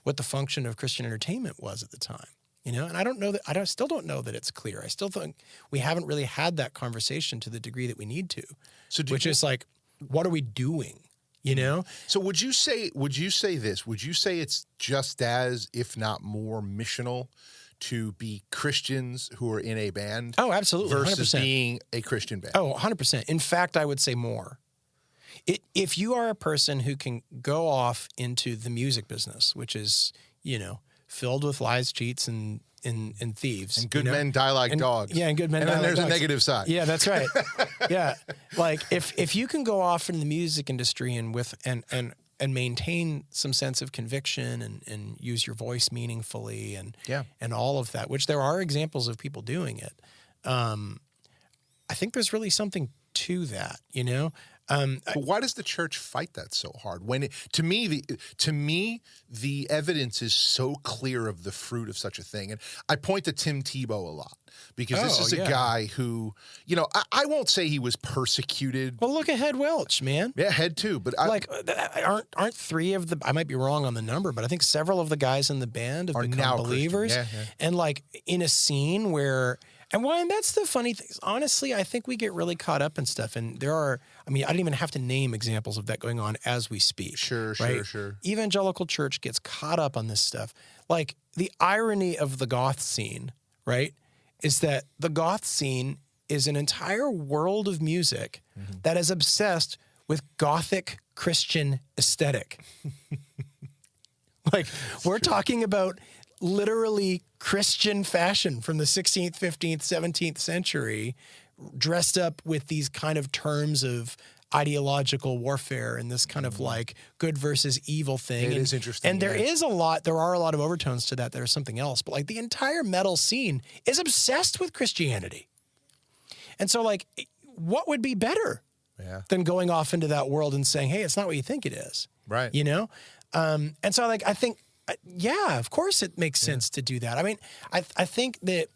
what the function of Christian entertainment was at the time. You know, and I don't know that, still don't know that it's clear. I still think we haven't really had that conversation to the degree that we need to. So which is like, what are we doing? You know? So would you say this? Would you say it's just as, if not more, missional to be Christians who are in a band? Oh, absolutely. Versus 100%. Being a Christian band? Oh, 100%. In fact, I would say more. If you are a person who can go off into the music business, which is, you know, filled with lies, cheats, and thieves. And good men die like dogs. Yeah, and good men die like dogs. And then there's a negative side. Yeah, that's right. Yeah. Like, if you can go off in the music industry and maintain some sense of conviction and use your voice meaningfully and all of that, which there are examples of people doing it, I think there's really something to that, you know? But why does the church fight that so hard? When to me the evidence is so clear of the fruit of such a thing, and I point to Tim Tebow a lot because this is a guy who, you know, I won't say he was persecuted. Well, look at Head Welch, man. Yeah, Head too, but aren't three of the, I might be wrong on the number, but I think several of the guys in the band have become believers, and like in a scene where. And that's the funny thing. Honestly, I think we get really caught up in stuff. And I don't even have to name examples of that going on as we speak. Sure. Evangelical church gets caught up on this stuff. Like, the irony of the goth scene, right, is that the goth scene is an entire world of music that is obsessed with gothic Christian aesthetic. Like, we're talking about literally Christian fashion from the 16th, 15th, 17th century, dressed up with these kind of terms of ideological warfare and this kind of like good versus evil thing. It is interesting. And there are a lot of overtones to that. There's something else, but like the entire metal scene is obsessed with Christianity. And so like, what would be better than going off into that world and saying, hey, it's not what you think it is. Right. You know? And so like, I think, of course it makes sense to do that. I mean, I think that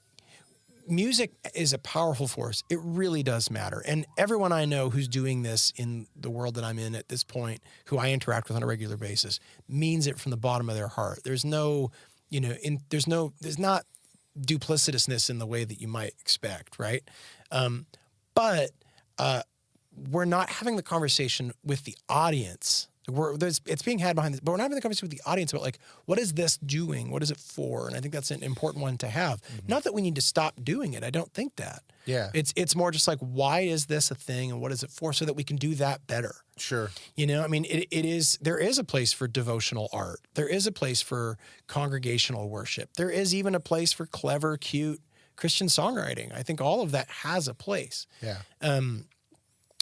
music is a powerful force. It really does matter. And everyone I know who's doing this in the world that I'm in at this point, who I interact with on a regular basis, means it from the bottom of their heart. There's no, there's not duplicitousness in the way that you might expect, right? But we're not having the conversation with the audience. It's being had behind this, but we're not having the conversation with the audience about like, what is this doing? What is it for? And I think that's an important one to have. Not that we need to stop doing it. I don't think that. Yeah. It's more just like, why is this a thing and what is it for, so that we can do that better? Sure. I mean, there is a place for devotional art. There is a place for congregational worship. There is even a place for clever, cute Christian songwriting. I think all of that has a place. Yeah.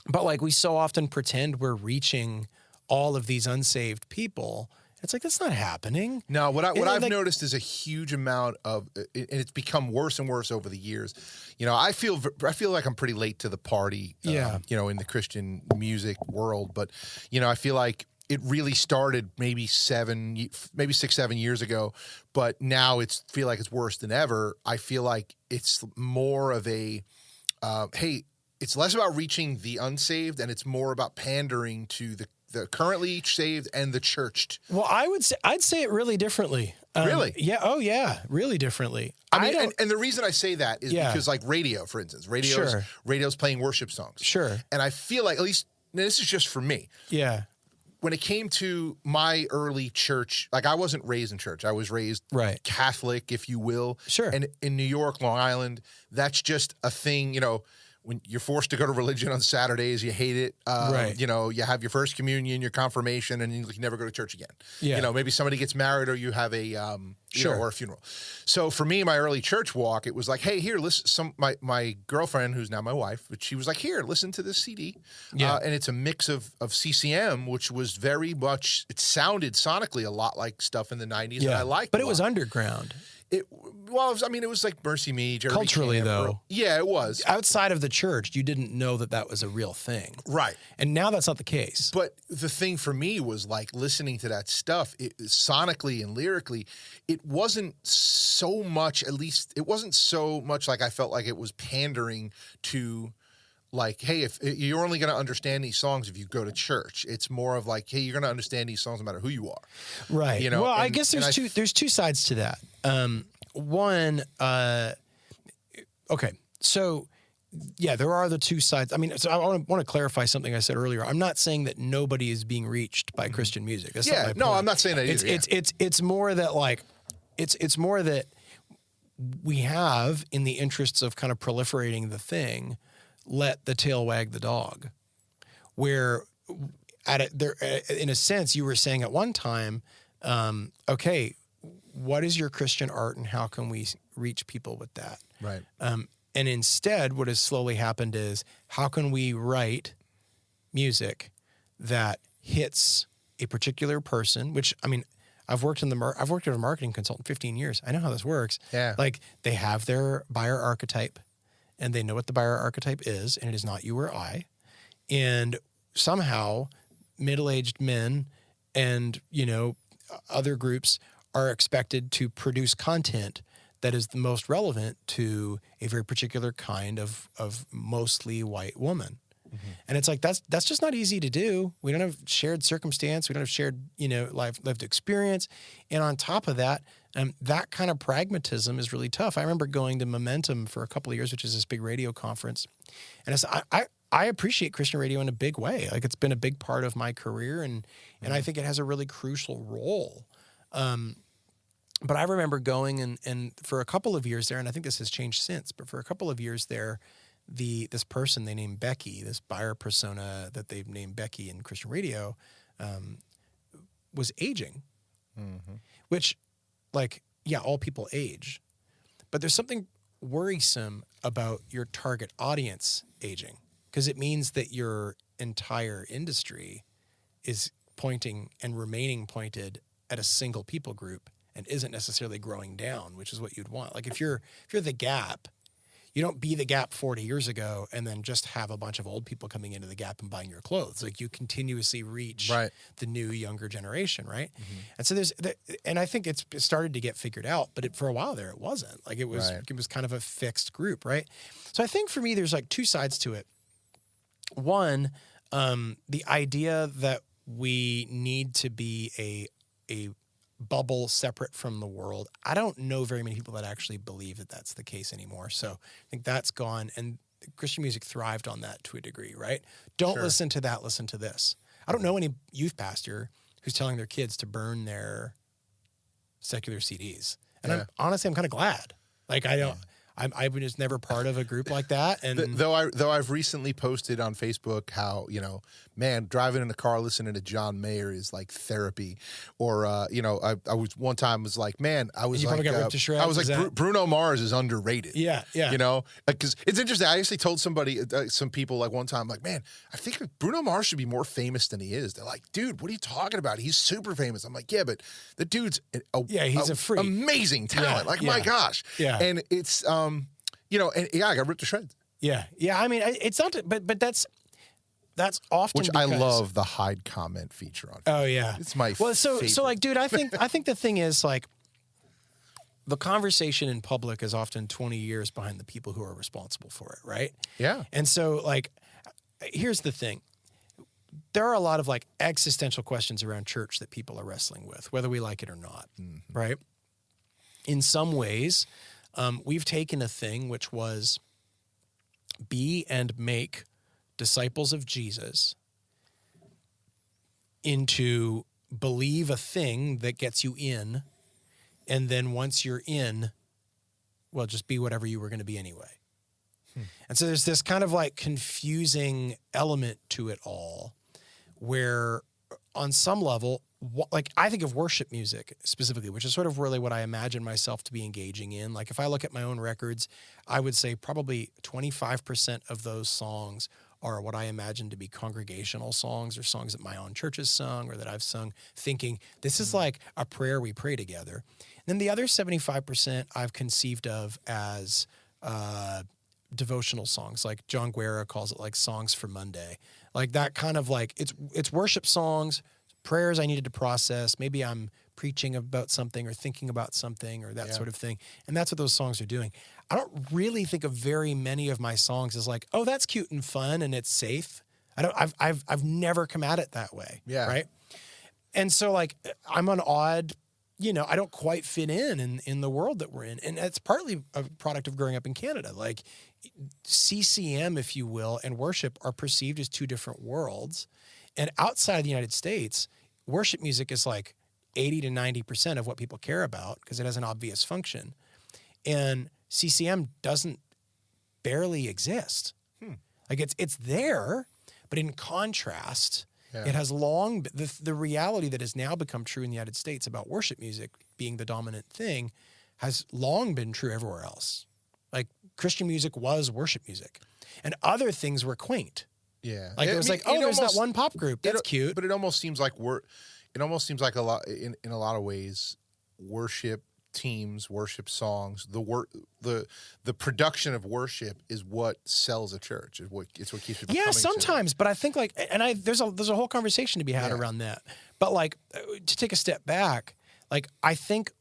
But like, we so often pretend we're reaching all of these unsaved people. It's like, that's not happening. No, what I've noticed is a huge amount of, and it's become worse and worse over the years. I feel like I'm pretty late to the party, in the Christian music world, but, I feel like it really started maybe 6-7 years ago, but now feel like it's worse than ever. I feel like it's more of a, hey, it's less about reaching the unsaved and it's more about pandering to the currently saved and the churched. Well, I'd say it really differently. Really? Yeah. Oh, yeah. Really differently. I mean, and the reason I say that is because, like, radio, for instance, radio's playing worship songs. Sure. And I feel like, at least, this is just for me. Yeah. When it came to my early church, like, I wasn't raised in church. I was raised Catholic, if you will. Sure. And in New York, Long Island, that's just a thing, when you're forced to go to religion on Saturdays, you hate it. You have your first communion, your confirmation, and you never go to church again. Yeah. Maybe somebody gets married or you have a, or a funeral. So for me, my early church walk, it was like, hey, here, listen, my girlfriend, who's now my wife, but she was like, here, listen to this CD. Yeah. And it's a mix of CCM, which was very much, it sounded sonically a lot like stuff in the 90s. And I liked it. But it was underground. It was like Mercy Me, Jeremy culturally, Camp, though. Yeah, it was. Outside of the church, you didn't know that was a real thing. Right. And now that's not the case. But the thing for me was like listening to that stuff, sonically and lyrically, it wasn't so much, at least it wasn't so much like I felt like it was pandering to, like, hey, if you're only going to understand these songs if you go to church. It's more of like, hey, you're going to understand these songs no matter who you are. Right. Well, I guess there's two sides to that. One, okay, so yeah, there are the two sides. I mean, so I want to clarify something I said earlier. I'm not saying that nobody is being reached by Christian music. That's not my point. I'm not saying that either. It's more that like, it's more that we have, in the interests of kind of proliferating the thing, let the tail wag the dog. Where in a sense, you were saying at one time, okay, what is your Christian art and how can we reach people with that? Right. And instead, what has slowly happened is, how can we write music that hits a particular person? Which, I mean, I've worked as a marketing consultant 15 years. I know how this works. Yeah. Like, they have their buyer archetype, and they know what the buyer archetype is, and it is not you or I. And somehow, middle-aged men and, other groups are expected to produce content that is the most relevant to a very particular kind of mostly white woman. Mm-hmm. And it's like, that's just not easy to do. We don't have shared circumstance. We don't have shared, lived experience. And on top of that, that kind of pragmatism is really tough. I remember going to Momentum for a couple of years, which is this big radio conference. And I appreciate Christian radio in a big way. Like, it's been a big part of my career, and I think it has a really crucial role. But I remember going and for a couple of years there, and I think this has changed since, but for a couple of years there, this person they named Becky, this buyer persona that they've named Becky in Christian radio, was aging, which, like, all people age, but there's something worrisome about your target audience aging, because it means that your entire industry is pointing and remaining pointed at a single people group and isn't necessarily growing down, which is what you'd want. Like if you're the Gap, you don't be the Gap 40 years ago and then just have a bunch of old people coming into the Gap and buying your clothes. Like you continuously reach the new younger generation, right? Mm-hmm. And so and I think it's started to get figured out, but for a while there it wasn't. Like it was kind of a fixed group, right? So I think for me there's like two sides to it. One, the idea that we need to be a bubble separate from the world. I don't know very many people that actually believe that that's the case anymore. So I think that's gone, and Christian music thrived on that to a degree, right? Don't listen to that, listen to this. I don't know any youth pastor who's telling their kids to burn their secular CDs. And I'm kind of glad. Like I was just never part of a group like that. And though I've recently posted on Facebook how, man, driving in a car listening to John Mayer is like therapy. Or, I was one time was like, man, I was like, got ripped to shreds, I was like, Bruno Mars is underrated. Yeah. Because it's interesting. I actually told somebody, some people like one time, like, man, I think Bruno Mars should be more famous than he is. They're like, dude, what are you talking about? He's super famous. I'm like, yeah, but the dude's he's a freak. Amazing talent. My gosh. Yeah. And it's, I got ripped to shreds. Yeah. I mean, it's not, but that's often which I love the hide comment feature on. Oh yeah, it's my favorite. So like, dude, I think the thing is like, the conversation in public is often 20 years behind the people who are responsible for it, right? Yeah. And so like, here's the thing. There are a lot of like existential questions around church that people are wrestling with, whether we like it or not, right? In some ways, we've taken a thing which was be and make disciples of Jesus into believe a thing that gets you in, and then once you're in, well, just be whatever you were going to be anyway. And so there's this kind of like confusing element to it all, where on some level, like I think of worship music specifically, which is sort of really what I imagine myself to be engaging in. Like if I look at my own records, I would say probably 25% of those songs are what I imagine to be congregational songs, or songs that my own church has sung or that I've sung thinking this is like a prayer we pray together. And then the other 75% I've conceived of as devotional songs, like John Guerra calls it like songs for Monday. Like that kind of like, it's worship songs, prayers I needed to process. Maybe I'm preaching about something or thinking about something or that sort of thing. And that's what those songs are doing. I don't really think of very many of my songs as like, oh, that's cute and fun and it's safe. I've never come at it that way. Yeah. Right. And so like, I'm an odd, I don't quite fit in the world that we're in. And that's partly a product of growing up in Canada. Like CCM, if you will, and worship are perceived as two different worlds. And outside of the United States, worship music is like 80 to 90% of what people care about because it has an obvious function. And CCM doesn't barely exist. Like it's there, but in contrast, it has long, the reality that has now become true in the United States about worship music being the dominant thing has long been true everywhere else. Like Christian music was worship music and other things were quaint. Yeah. Like it was like, oh, there's that one pop group. That's cute. But it almost seems like a lot, in a lot of ways, worship teams, worship songs, the production of worship is what sells a church. It's what keeps people coming sometimes, but I think like, and there's a whole conversation to be had around that. But like, to take a step back, like I think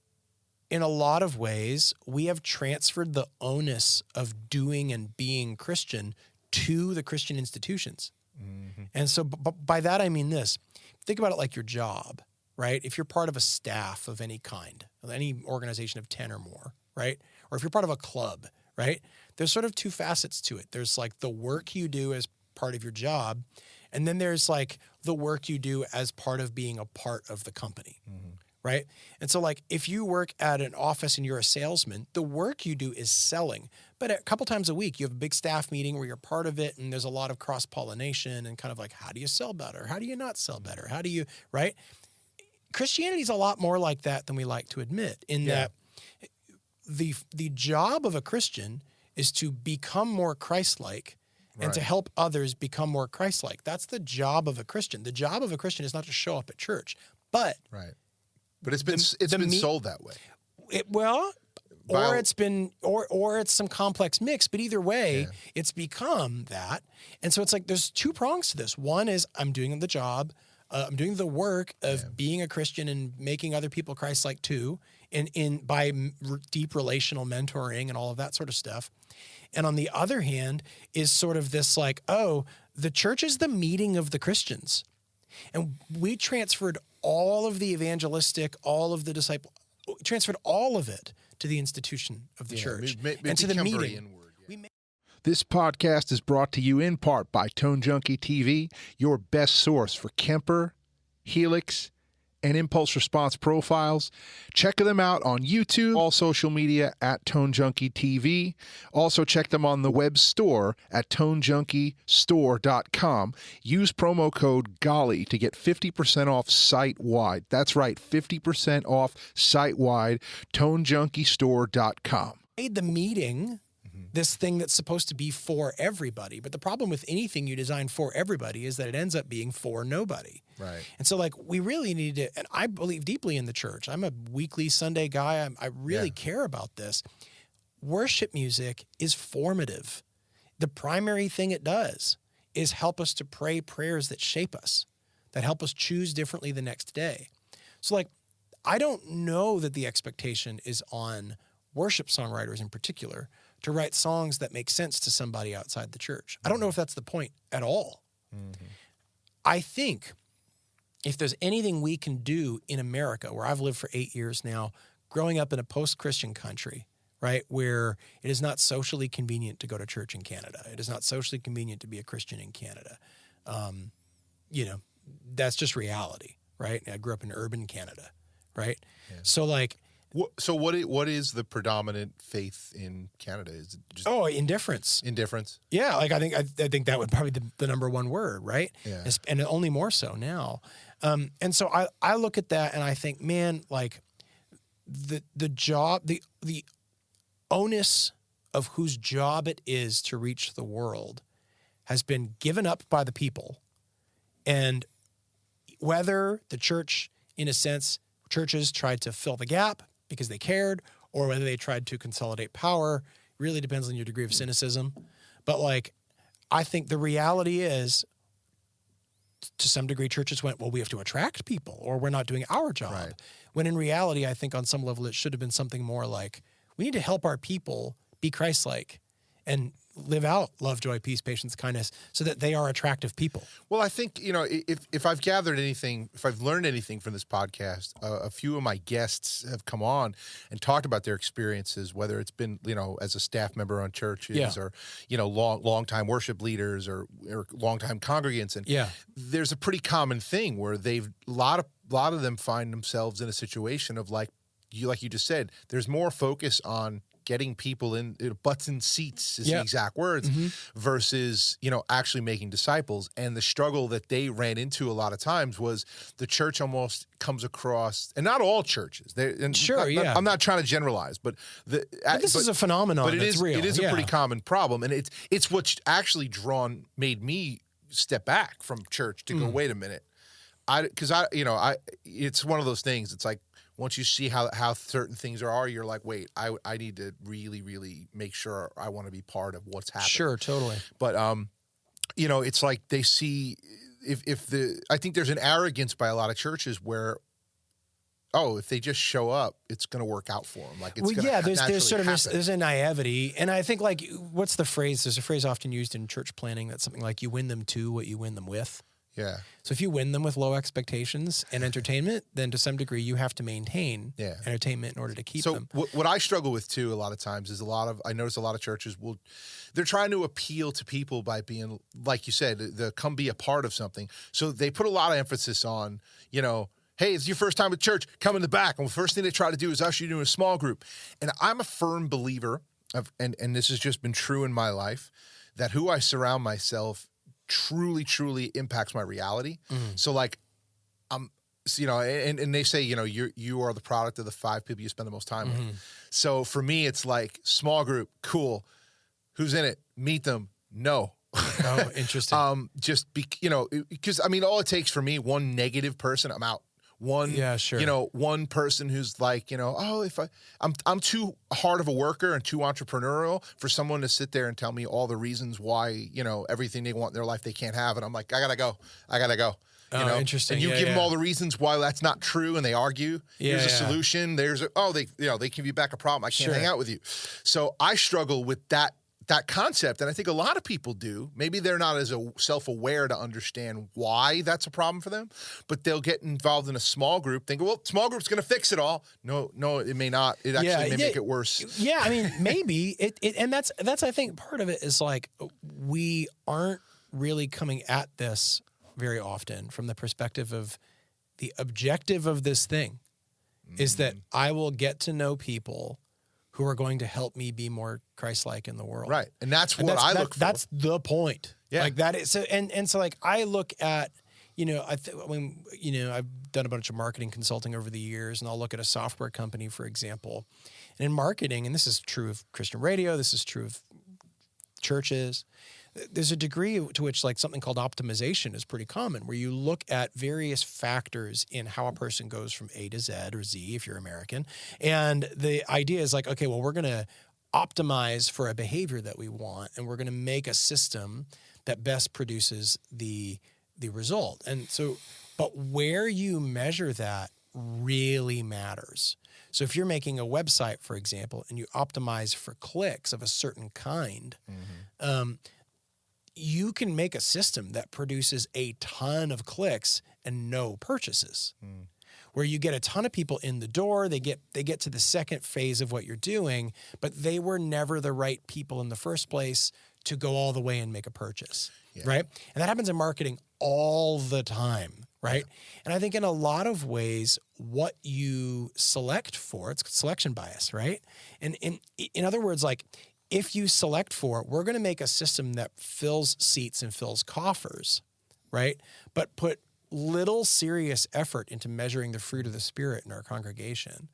in a lot of ways, we have transferred the onus of doing and being Christian to the Christian institutions. Mm-hmm. And so by that, I mean this. Think about it like your job, right? If you're part of a staff of any kind, of any organization of 10 or more, right? Or if you're part of a club, right? There's sort of two facets to it. There's like the work you do as part of your job, and then there's like the work you do as part of being a part of the company. Mm-hmm. Right? And so like if you work at an office and you're a salesman, the work you do is selling. But a couple times a week, you have a big staff meeting where you're part of it and there's a lot of cross-pollination and kind of like, how do you sell better? How do you not sell better? How do you, right? Christianity is a lot more like that than we like to admit in that the job of a Christian is to become more Christ-like and to help others become more Christ-like. That's the job of a Christian. The job of a Christian is not to show up at church, but it's been sold that way. Or it's some complex mix, but either way, it's become that. And so it's like there's two prongs to this. One is I'm doing the job, I'm doing the work of being a Christian and making other people Christ-like too, by deep relational mentoring and all of that sort of stuff. And on the other hand is sort of this like, oh, the church is the meeting of the Christians. And we transferred all of the evangelistic, all of the disciple, transferred all of it to the institution of the church and to the meeting. This podcast is brought to you in part by Tone Junkie TV, your best source for Kemper, Helix, and impulse response profiles. Check them out on YouTube, all social media at Tone Junkie TV. Also check them on the web store at tonejunkiestore.com. Use promo code Golly to get 50% off site-wide. That's right, 50% off site-wide, tonejunkiestore.com. Made the meeting this thing that's supposed to be for everybody. But the problem with anything you design for everybody is that it ends up being for nobody. Right. And so, like, we really need to, and I believe deeply in the church. I'm a weekly Sunday guy. I really care about this. Worship music is formative. The primary thing it does is help us to pray prayers that shape us, that help us choose differently the next day. So, like, I don't know that the expectation is on worship songwriters in particular to write songs that make sense to somebody outside the church. I don't know if that's the point at all. Mm-hmm. I think if there's anything we can do in America, where I've lived for 8 years now, growing up in a post-Christian country, right, where it is not socially convenient to go to church in Canada. It is not socially convenient to be a Christian in Canada. That's just reality, right? I grew up in urban Canada, right? Yeah. So, like, what is the predominant faith in Canada? Is it just indifference? Indifference. Yeah, like I think that would probably be the number one word, right? Yeah. And only more so now. And so I look at that and I think, man, like the job, the onus of whose job it is to reach the world has been given up by the people. And whether the church, in a sense, churches tried to fill the gap because they cared, or whether they tried to consolidate power, really depends on your degree of cynicism. But, like, I think the reality is, to some degree, churches went, well, we have to attract people, or we're not doing our job. Right. When in reality, I think on some level it should have been something more like, we need to help our people be Christ-like and live out love, joy, peace, patience, kindness, so that they are attractive people. Well, I think, if I've gathered anything, if I've learned anything from this podcast, a few of my guests have come on and talked about their experiences, whether it's been, as a staff member on churches or, long-time worship leaders or long-time congregants. And there's a pretty common thing where a lot of them find themselves in a situation of like you just said, there's more focus on getting people in butts in seats is the exact words versus, actually making disciples. And the struggle that they ran into a lot of times was the church almost comes across, and not all churches. I'm not trying to generalize, but this is a phenomenon. But that's real. It is a pretty common problem. And it's what's actually made me step back from church to go, wait a minute. It's one of those things. It's like, once you see how certain things are, you're like, wait, I need to really, really make sure I want to be part of what's happening. Sure, totally. But, it's like they see I think there's an arrogance by a lot of churches where, if they just show up, it's going to work out for them. Like, there's sort of there's a naivety. And I think, like, what's the phrase? There's a phrase often used in church planning that's something like, you win them to what you win them with. Yeah. So if you win them with low expectations and entertainment, then to some degree you have to maintain entertainment in order to keep them. So what I struggle with too a lot of times is I notice a lot of churches they're trying to appeal to people by being, like you said, the come be a part of something. So they put a lot of emphasis on, hey, it's your first time at church, come in the back. And the first thing they try to do is usher you into a small group. And I'm a firm believer of, and this has just been true in my life, that who I surround myself truly, truly impacts my reality. So, like, you know, and they say, you know, you are the product of the 5 people you spend the most time with. So for me, it's like small group, cool. Who's in it? Meet them. No. Oh, interesting. You know, because I mean, all it takes for me, one negative person, I'm out. One, you know, one person who's like, you know, oh, I'm too hard of a worker and too entrepreneurial for someone to sit there and tell me all the reasons why, you know, everything they want in their life they can't have. And I'm like, I gotta go. You know? Interesting. And you give them all the reasons why that's not true, and they argue. Here's a solution. They give you back a problem. I can't hang out with you. So I struggle with that concept, and I think a lot of people do. Maybe they're not as self-aware to understand why that's a problem for them, but they'll get involved in a small group, think, well, small group's going to fix it all. No, it may not. It actually may make it worse. Yeah, I mean, maybe and that's I think part of it is like we aren't really coming at this very often from the perspective of the objective of this thing is that I will get to know people who are going to help me be more Christ-like in the world. Right. And that's what I look for. That's the point. Yeah. Like that is, so, and so like I look at, you know, I've done a bunch of marketing consulting over the years, and I'll look at a software company, for example. And in marketing, and this is true of Christian radio, this is true of churches, there's a degree to which like something called optimization is pretty common, where you look at various factors in how a person goes from A to Z or Z if you're American. And the idea is like, okay, well, we're going to optimize for a behavior that we want, and we're going to make a system that best produces the result. And so, but where you measure that really matters. So if you're making a website, for example, and you optimize for clicks of a certain kind, you can make a system that produces a ton of clicks and no purchases, where you get a ton of people in the door. They get to the second phase of what you're doing, but they were never the right people in the first place to go all the way and make a purchase, right? And that happens in marketing all the time, right? And I think in a lot of ways, what you select for, it's selection bias, right? And in other words, like, if you select for, we're going to make a system that fills seats and fills coffers, right? But put little serious effort into measuring the fruit of the Spirit in our congregation.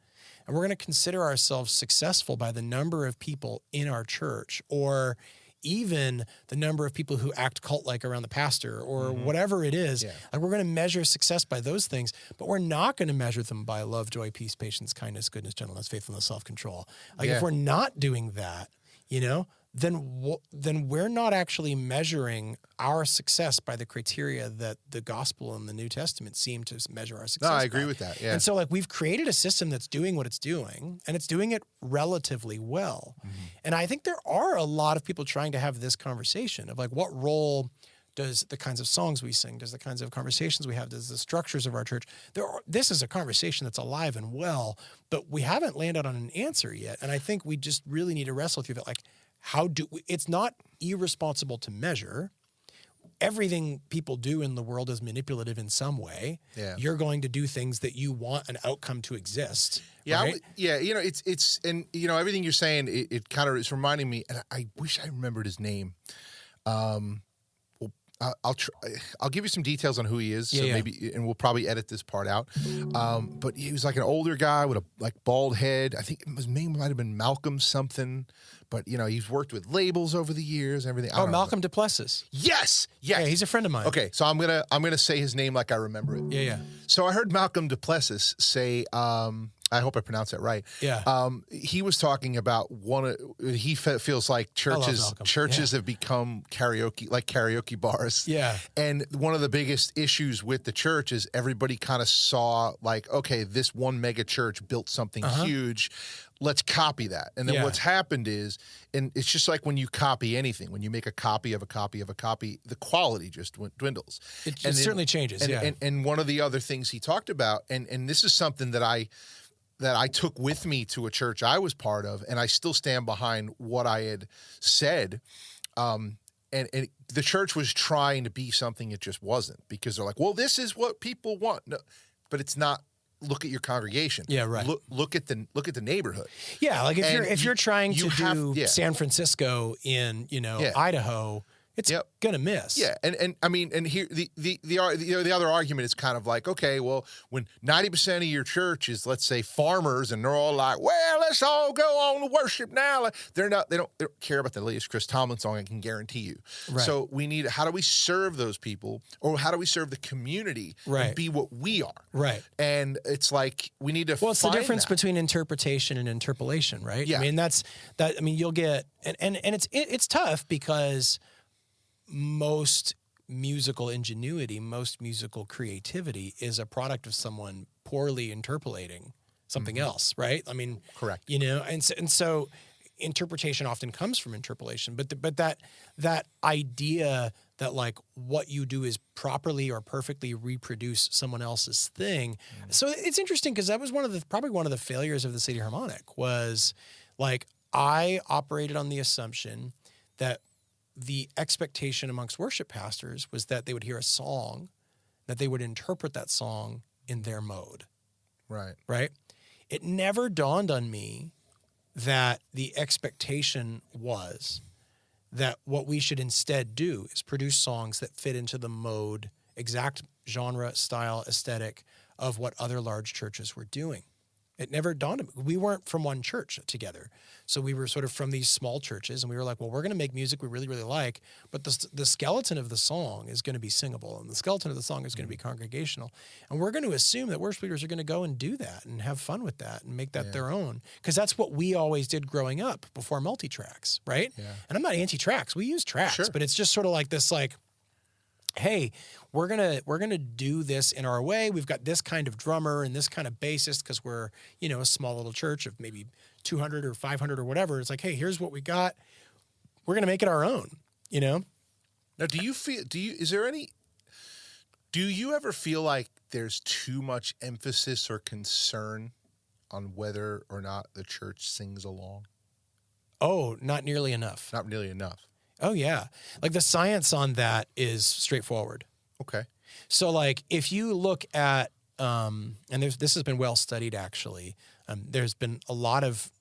And we're going to consider ourselves successful by the number of people in our church, or even the number of people who act cult-like around the pastor, or whatever it is. Like, we're going to measure success by those things, but we're not going to measure them by love, joy, peace, patience, kindness, goodness, gentleness, faithfulness, self-control. Like, if we're not doing that, you know, then we're not actually measuring our success by the criteria that the gospel and the New Testament seem to measure our success. No, I agree with that. Yeah. And so, like, we've created a system that's doing what it's doing, and it's doing it relatively well. And I think there are a lot of people trying to have this conversation of like, what role does the kinds of songs we sing, does the kinds of conversations we have, does the structures of our church, this is a conversation that's alive and well, but we haven't landed on an answer yet. And I think we just really need to wrestle through that. Like, it's not irresponsible to measure. Everything people do in the world is manipulative in some way. Yeah. You're going to do things that you want an outcome to exist. Yeah. Right? You know, it's, and you know, everything you're saying, it kind of is reminding me, and I wish I remembered his name. I'll give you some details on who he is, maybe, and we'll probably edit this part out. But he was like an older guy with a bald head. I think his name might have been Malcolm something. But you know, he's worked with labels over the years and everything. Malcolm Duplessis. Yes. Yeah, he's a friend of mine. Okay, so I'm gonna say his name like I remember it. Yeah. So I heard Malcolm Duplessis say, I hope I pronounced that right. Yeah. He was talking about he feels like churches have become karaoke bars. Yeah. And one of the biggest issues with the church is everybody kind of saw like, okay, this one mega church built something huge. Let's copy that. And then what's happened is, and it's just like when you copy anything, when you make a copy of a copy of a copy, the quality just dwindles. It certainly changes. And one of the other things he talked about, and this is something that I took with me to a church I was part of, and I still stand behind what I had said. And the church was trying to be something it just wasn't, because they're like, well, this is what people want. No, but it's not. Look at your congregation. Yeah, right. Look at the neighborhood. Yeah, like if you're trying to do San Francisco in Idaho, it's gonna miss. Yeah, and I mean, and here the other argument is kind of like, okay, well, when 90% of your church is, let's say, farmers, and they're all like, well, let's all go on to worship now. They don't care about the latest Chris Tomlin song, I can guarantee you. Right. So how do we serve those people, or how do we serve the community and be what we are? Right. And it's like we need to. Well, it's the difference between interpretation and interpolation, right? Yeah. I mean, that's that. I mean, you'll get and it's tough because most musical ingenuity, most musical creativity is a product of someone poorly interpolating something else, right? I mean, correct. You know, and so interpretation often comes from interpolation, but that idea that like what you do is properly or perfectly reproduce someone else's thing. So it's interesting because that was probably one of the failures of the City Harmonic was like I operated on the assumption that the expectation amongst worship pastors was that they would hear a song, that they would interpret that song in their mode. Right. Right? It never dawned on me that the expectation was that what we should instead do is produce songs that fit into the mode, exact genre, style, aesthetic of what other large churches were doing. It never dawned on me. We weren't from one church together. So we were sort of from these small churches, and we were like, well, we're going to make music we really, really like, but the skeleton of the song is going to be singable, and the skeleton of the song is going to be congregational. And we're going to assume that worship leaders are going to go and do that and have fun with that and make that their own. Because that's what we always did growing up before multi-tracks, right? Yeah. And I'm not anti-tracks. We use tracks, but it's just sort of like this like, hey, we're gonna do this in our way. We've got this kind of drummer and this kind of bassist because we're, you know, a small little church of maybe 200 or 500 or whatever. It's like, hey, here's what we got. We're gonna make it our own, you know? Now, do you ever feel like there's too much emphasis or concern on whether or not the church sings along? Oh, not nearly enough. Not nearly enough. Oh, yeah. Like the science on that is straightforward. Okay. So like if you look at, and this has been well studied actually, there's been a lot of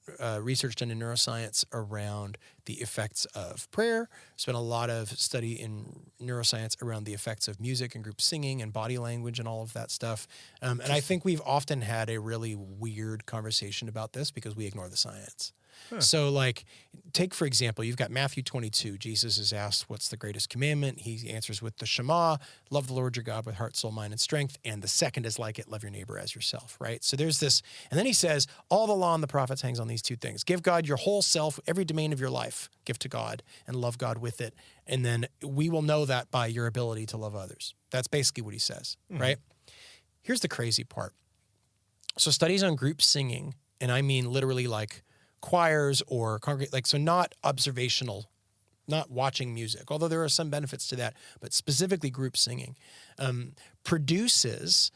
research done in neuroscience around the effects of prayer. There's been a lot of study in neuroscience around the effects of music and group singing and body language and all of that stuff. And I think we've often had a really weird conversation about this because we ignore the science. Huh. So like, take for example, you've got Matthew 22. Jesus is asked, what's the greatest commandment? He answers with the Shema, love the Lord your God with heart, soul, mind, and strength. And the second is like it, love your neighbor as yourself, right? So there's this, and then he says, all the law and the prophets hangs on these two things. Give God your whole self, every domain of your life, give to God and love God with it. And then we will know that by your ability to love others. That's basically what he says, right? Here's the crazy part. So studies on group singing, and I mean literally like choirs or so not observational, not watching music, although there are some benefits to that, but specifically group singing, produces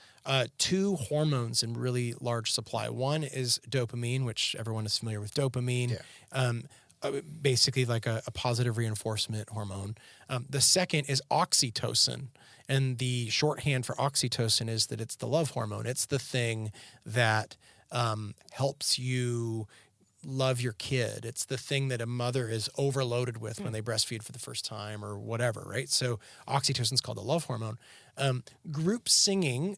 two hormones in really large supply. One is dopamine, which everyone is familiar with dopamine, basically like a positive reinforcement hormone. The second is oxytocin. And the shorthand for oxytocin is that it's the love hormone. It's the thing that helps you love your kid. It's the thing that a mother is overloaded with when they breastfeed for the first time or whatever, right? So oxytocin is called the love hormone. Group singing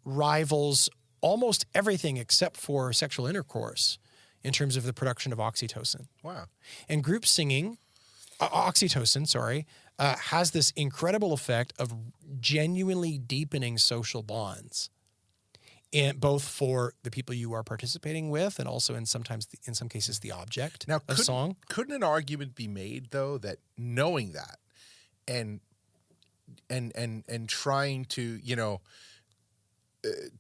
rivals almost everything except for sexual intercourse in terms of the production of oxytocin. Wow. And group singing, oxytocin, has this incredible effect of genuinely deepening social bonds. And both for the people you are participating with, and also in some cases the object of song. Couldn't an argument be made though that knowing that, and trying to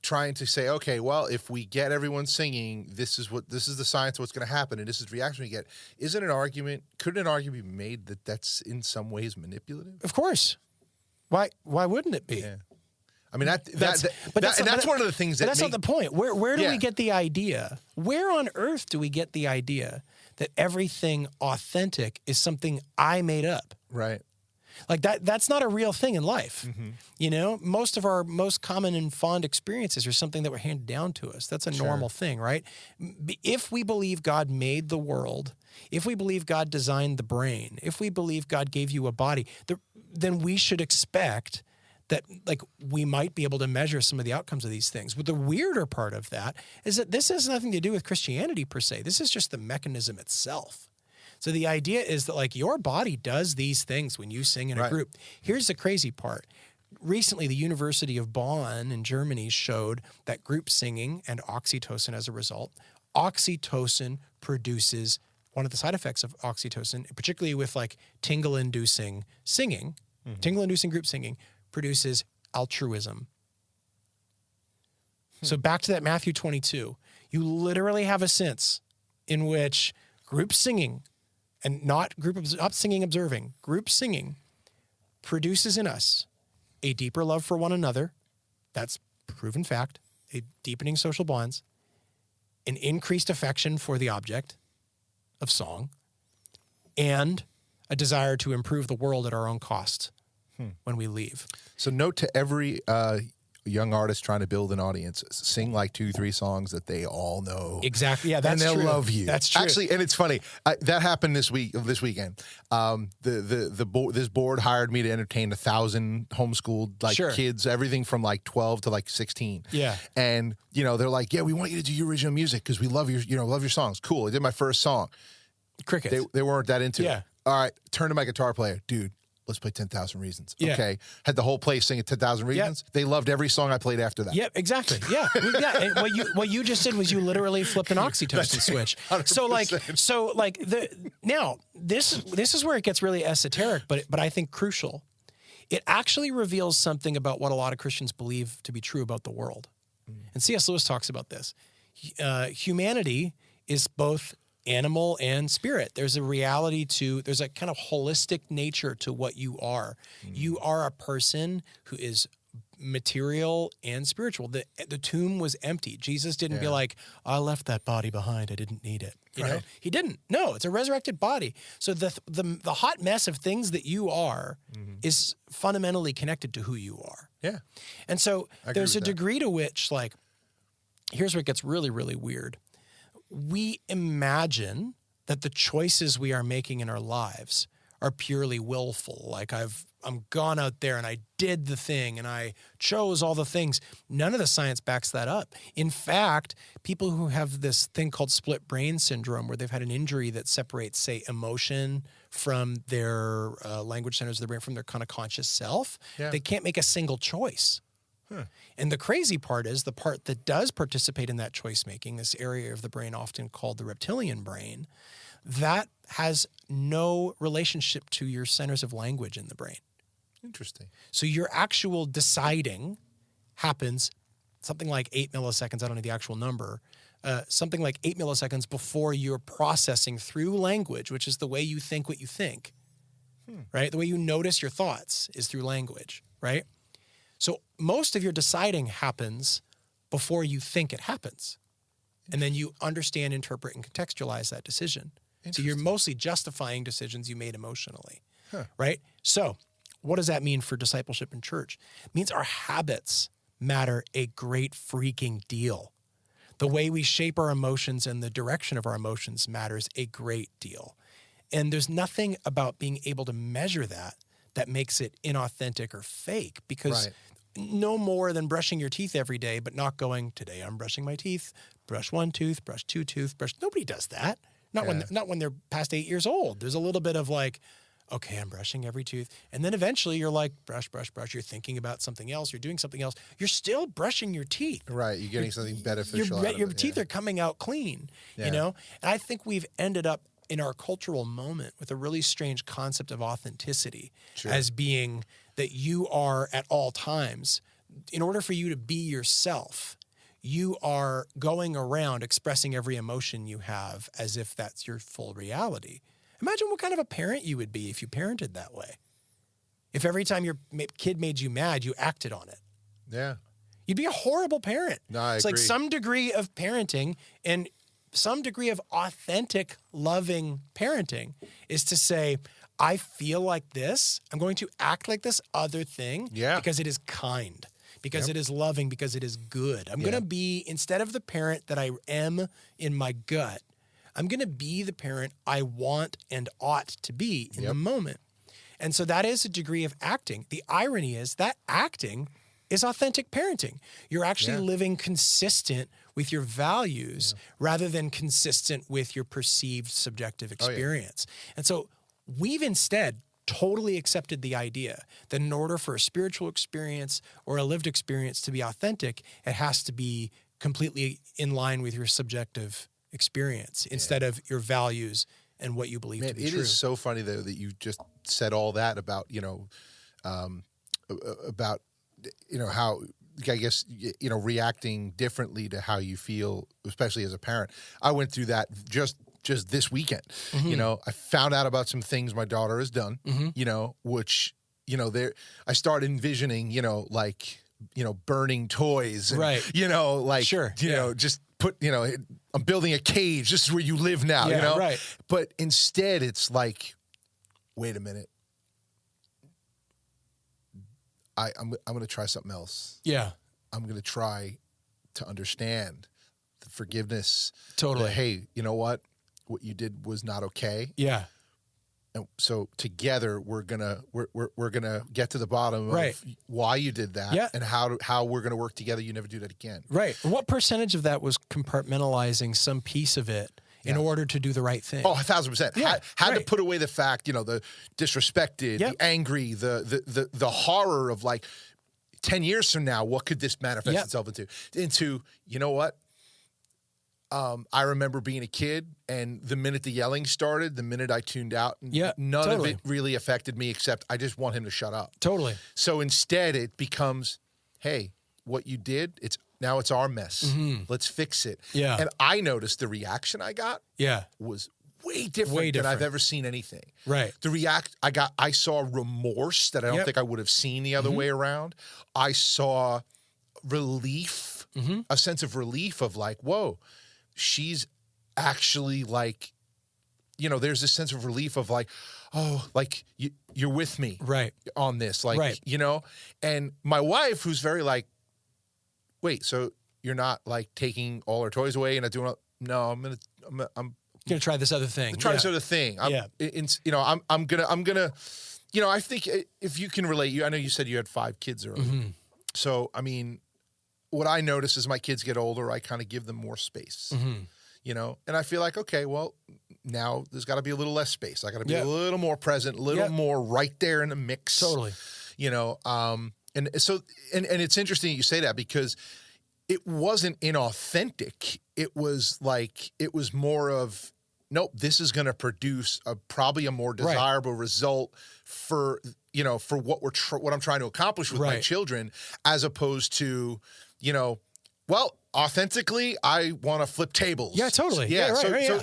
trying to say, okay, well, if we get everyone singing, this is the science of what's going to happen, and this is the reaction we get. Couldn't an argument be made that that's in some ways manipulative? Of course. Why wouldn't it be? Yeah. I mean, that's one of the things that. But that's not the point. Where do we get the idea? Where on earth do we get the idea that everything authentic is something I made up? Right. Like that's not a real thing in life. You know, most of our most common and fond experiences are something that were handed down to us. That's a normal thing, right? If we believe God made the world, if we believe God designed the brain, if we believe God gave you a body, then we should expect that like we might be able to measure some of the outcomes of these things. But the weirder part of that is that this has nothing to do with Christianity per se. This is just the mechanism itself. So the idea is that like your body does these things when you sing in a group. Here's the crazy part. Recently, the University of Bonn in Germany showed that group singing and oxytocin as a result, oxytocin produces one of the side effects of oxytocin, particularly with like tingle-inducing singing, tingle-inducing group singing, produces altruism. So back to that Matthew 22, you literally have a sense in which group singing and not singing observing, group singing produces in us a deeper love for one another. That's proven fact, a deepening social bonds, an increased affection for the object of song, and a desire to improve the world at our own cost when we leave. So note to every young artist trying to build an audience, sing like 2-3 songs that they all know. Exactly. Yeah, that's true. And they'll true. love you. That's true. Actually, and it's funny. That happened this weekend. This board hired me to entertain 1,000 homeschooled kids, everything from like 12 to like 16. Yeah. And they're like, yeah, we want you to do your original music because we love your songs. Cool. I did my first song. Crickets. They weren't that into it. All right. Turn to my guitar player, dude. Let's play 10,000 Reasons. Yeah. Okay. Had the whole place singing 10,000 Reasons. They loved every song I played after that. Yep, exactly. Yeah. And what you just did was you literally flipped an oxytocin switch. 100%. Now this is where it gets really esoteric, but I think crucial. It actually reveals something about what a lot of Christians believe to be true about the world. And C.S. Lewis talks about this. Humanity is both animal and spirit. There's a reality there's a kind of holistic nature to what you are. You are a person who is material and spiritual. The tomb was empty. Jesus didn't be like, I left that body behind. I didn't need it. You know, he didn't. No, it's a resurrected body. So the hot mess of things that you are is fundamentally connected to who you are. Yeah. And so there's a degree to which, like, here's where it gets really, really weird. We imagine that the choices we are making in our lives are purely willful. Like I'm gone out there and I did the thing and I chose all the things. None of the science backs that up. In fact, people who have this thing called split brain syndrome, where they've had an injury that separates, say, emotion from their language centers of the brain, from their kind of conscious self, they can't make a single choice. And the crazy part is the part that does participate in that choice making, this area of the brain often called the reptilian brain, that has no relationship to your centers of language in the brain. Interesting. So your actual deciding happens something like 8 milliseconds, I don't know the actual number, something like 8 milliseconds before you're processing through language, which is the way you think what you think, right? The way you notice your thoughts is through language, right? So most of your deciding happens before you think it happens. And then you understand, interpret, and contextualize that decision. So you're mostly justifying decisions you made emotionally, right? So what does that mean for discipleship in church? It means our habits matter a great freaking deal. The way we shape our emotions and the direction of our emotions matters a great deal. And there's nothing about being able to measure that makes it inauthentic or fake, because no more than brushing your teeth every day, but not going, today I'm brushing my teeth, brush one tooth, brush two tooth, brush. Nobody does that. Not when they're past 8 years old. There's a little bit of like, okay, I'm brushing every tooth. And then eventually you're like, brush, brush, brush. You're thinking about something else. You're doing something else. You're still brushing your teeth. Right. You're getting something beneficial. Your teeth are coming out clean, you know? And I think we've ended up in our cultural moment with a really strange concept of authenticity as being that you are at all times. In order for you to be yourself, you are going around expressing every emotion you have as if that's your full reality. Imagine what kind of a parent you would be if you parented that way. If every time your kid made you mad, you acted on it. Yeah. You'd be a horrible parent. No, I agree. Like some degree of parenting and some degree of authentic, loving parenting is to say, I feel like this. I'm going to act like this other thing because it is kind, because it is loving, because it is good. I'm going to be, instead of the parent that I am in my gut, I'm going to be the parent I want and ought to be in the moment. And so that is a degree of acting. The irony is that acting is authentic parenting. You're actually living consistent with your values rather than consistent with your perceived subjective experience. And so we've instead totally accepted the idea that in order for a spiritual experience or a lived experience to be authentic, it has to be completely in line with your subjective experience instead of your values and what you believe to be true. It is so funny, though, that you just said all that about, how, I guess, reacting differently to how you feel, especially as a parent. I went through that just this weekend. I found out about some things my daughter has done, which, I started envisioning, burning toys. And, just put, I'm building a cage. This is where you live now, Right. But instead it's like, wait a minute. I'm going to try something else. Yeah. I'm going to try to understand the forgiveness. Totally. That, hey, you know what you did was not okay. Yeah. And so together we're gonna get to the bottom of why you did that and how we're gonna work together. You never do that again. Right. What percentage of that was compartmentalizing some piece of it in order to do the right thing? Oh, 1,000%. Yeah, had to put away the fact, the disrespected, the angry, the horror of like 10 years from now, what could this manifest itself into? Into, you know what? I remember being a kid, and the minute the yelling started, the minute I tuned out, none of it really affected me except I just want him to shut up. Totally. So instead it becomes, hey, what you did, it's our mess. Mm-hmm. Let's fix it. Yeah. And I noticed the reaction I got was way different than I've ever seen anything. Right. I saw remorse that I don't think I would have seen the other way around. I saw relief, a sense of relief of like, whoa, she's actually like, there's this sense of relief of like, oh, like you're with me on this. Like, and my wife, who's very like, wait, so you're not like taking all our toys away and not doing, no, I'm going to try this other thing. Try this other thing. I'm gonna, I think if you can relate, I know you said you had 5 kids earlier. Mm-hmm. So, I mean, what I notice as my kids get older, I kind of give them more space, and I feel like, okay, well, now there's got to be a little less space. I got to be a little more present, a little more right there in the mix. Totally. And so, and it's interesting you say that because it wasn't inauthentic. It was more of, nope, this is going to produce probably a more desirable result for what I'm trying to accomplish with my children, as opposed to, well, authentically, I want to flip tables. Yeah, totally. Yeah. So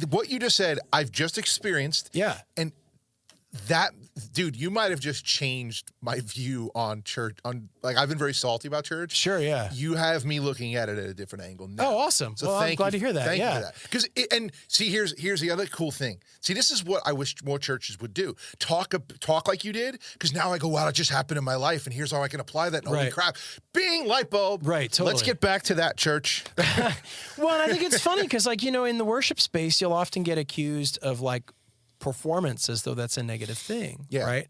what you just said, I've just experienced. Yeah. And that, dude, you might have just changed my view on church. I've been very salty about church. Sure, yeah. You have me looking at it at a different angle now. Oh, awesome. So well, I'm glad to hear that. Thank you for that. Because and see, here's the other cool thing. See, this is what I wish more churches would do. Talk like you did. Because now I go, wow, it just happened in my life, and here's how I can apply that. And holy crap, bing, light bulb. Right. Totally. Let's get back to that, church. Well, and I think it's funny because, in the worship space, you'll often get accused of performance as though that's a negative thing, right?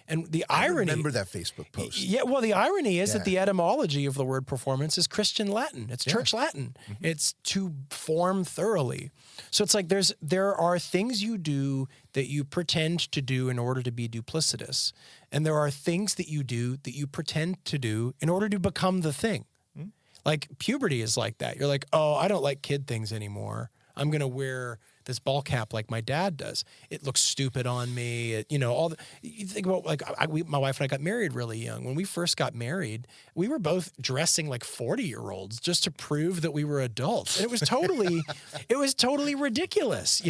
And the irony... I remember that Facebook post. Yeah, well, the irony is that the etymology of the word performance is Christian Latin. It's church Latin. Mm-hmm. It's to form thoroughly. So it's like there are things you do that you pretend to do in order to be duplicitous. And there are things that you do that you pretend to do in order to become the thing. Mm-hmm. Like puberty is like that. You're like, oh, I don't like kid things anymore. I'm going to wear this ball cap like my dad does. It looks stupid on me. You think about my wife and I got married really young. When we first got married, we were both dressing like 40-year-olds just to prove that we were adults. And it was totally ridiculous,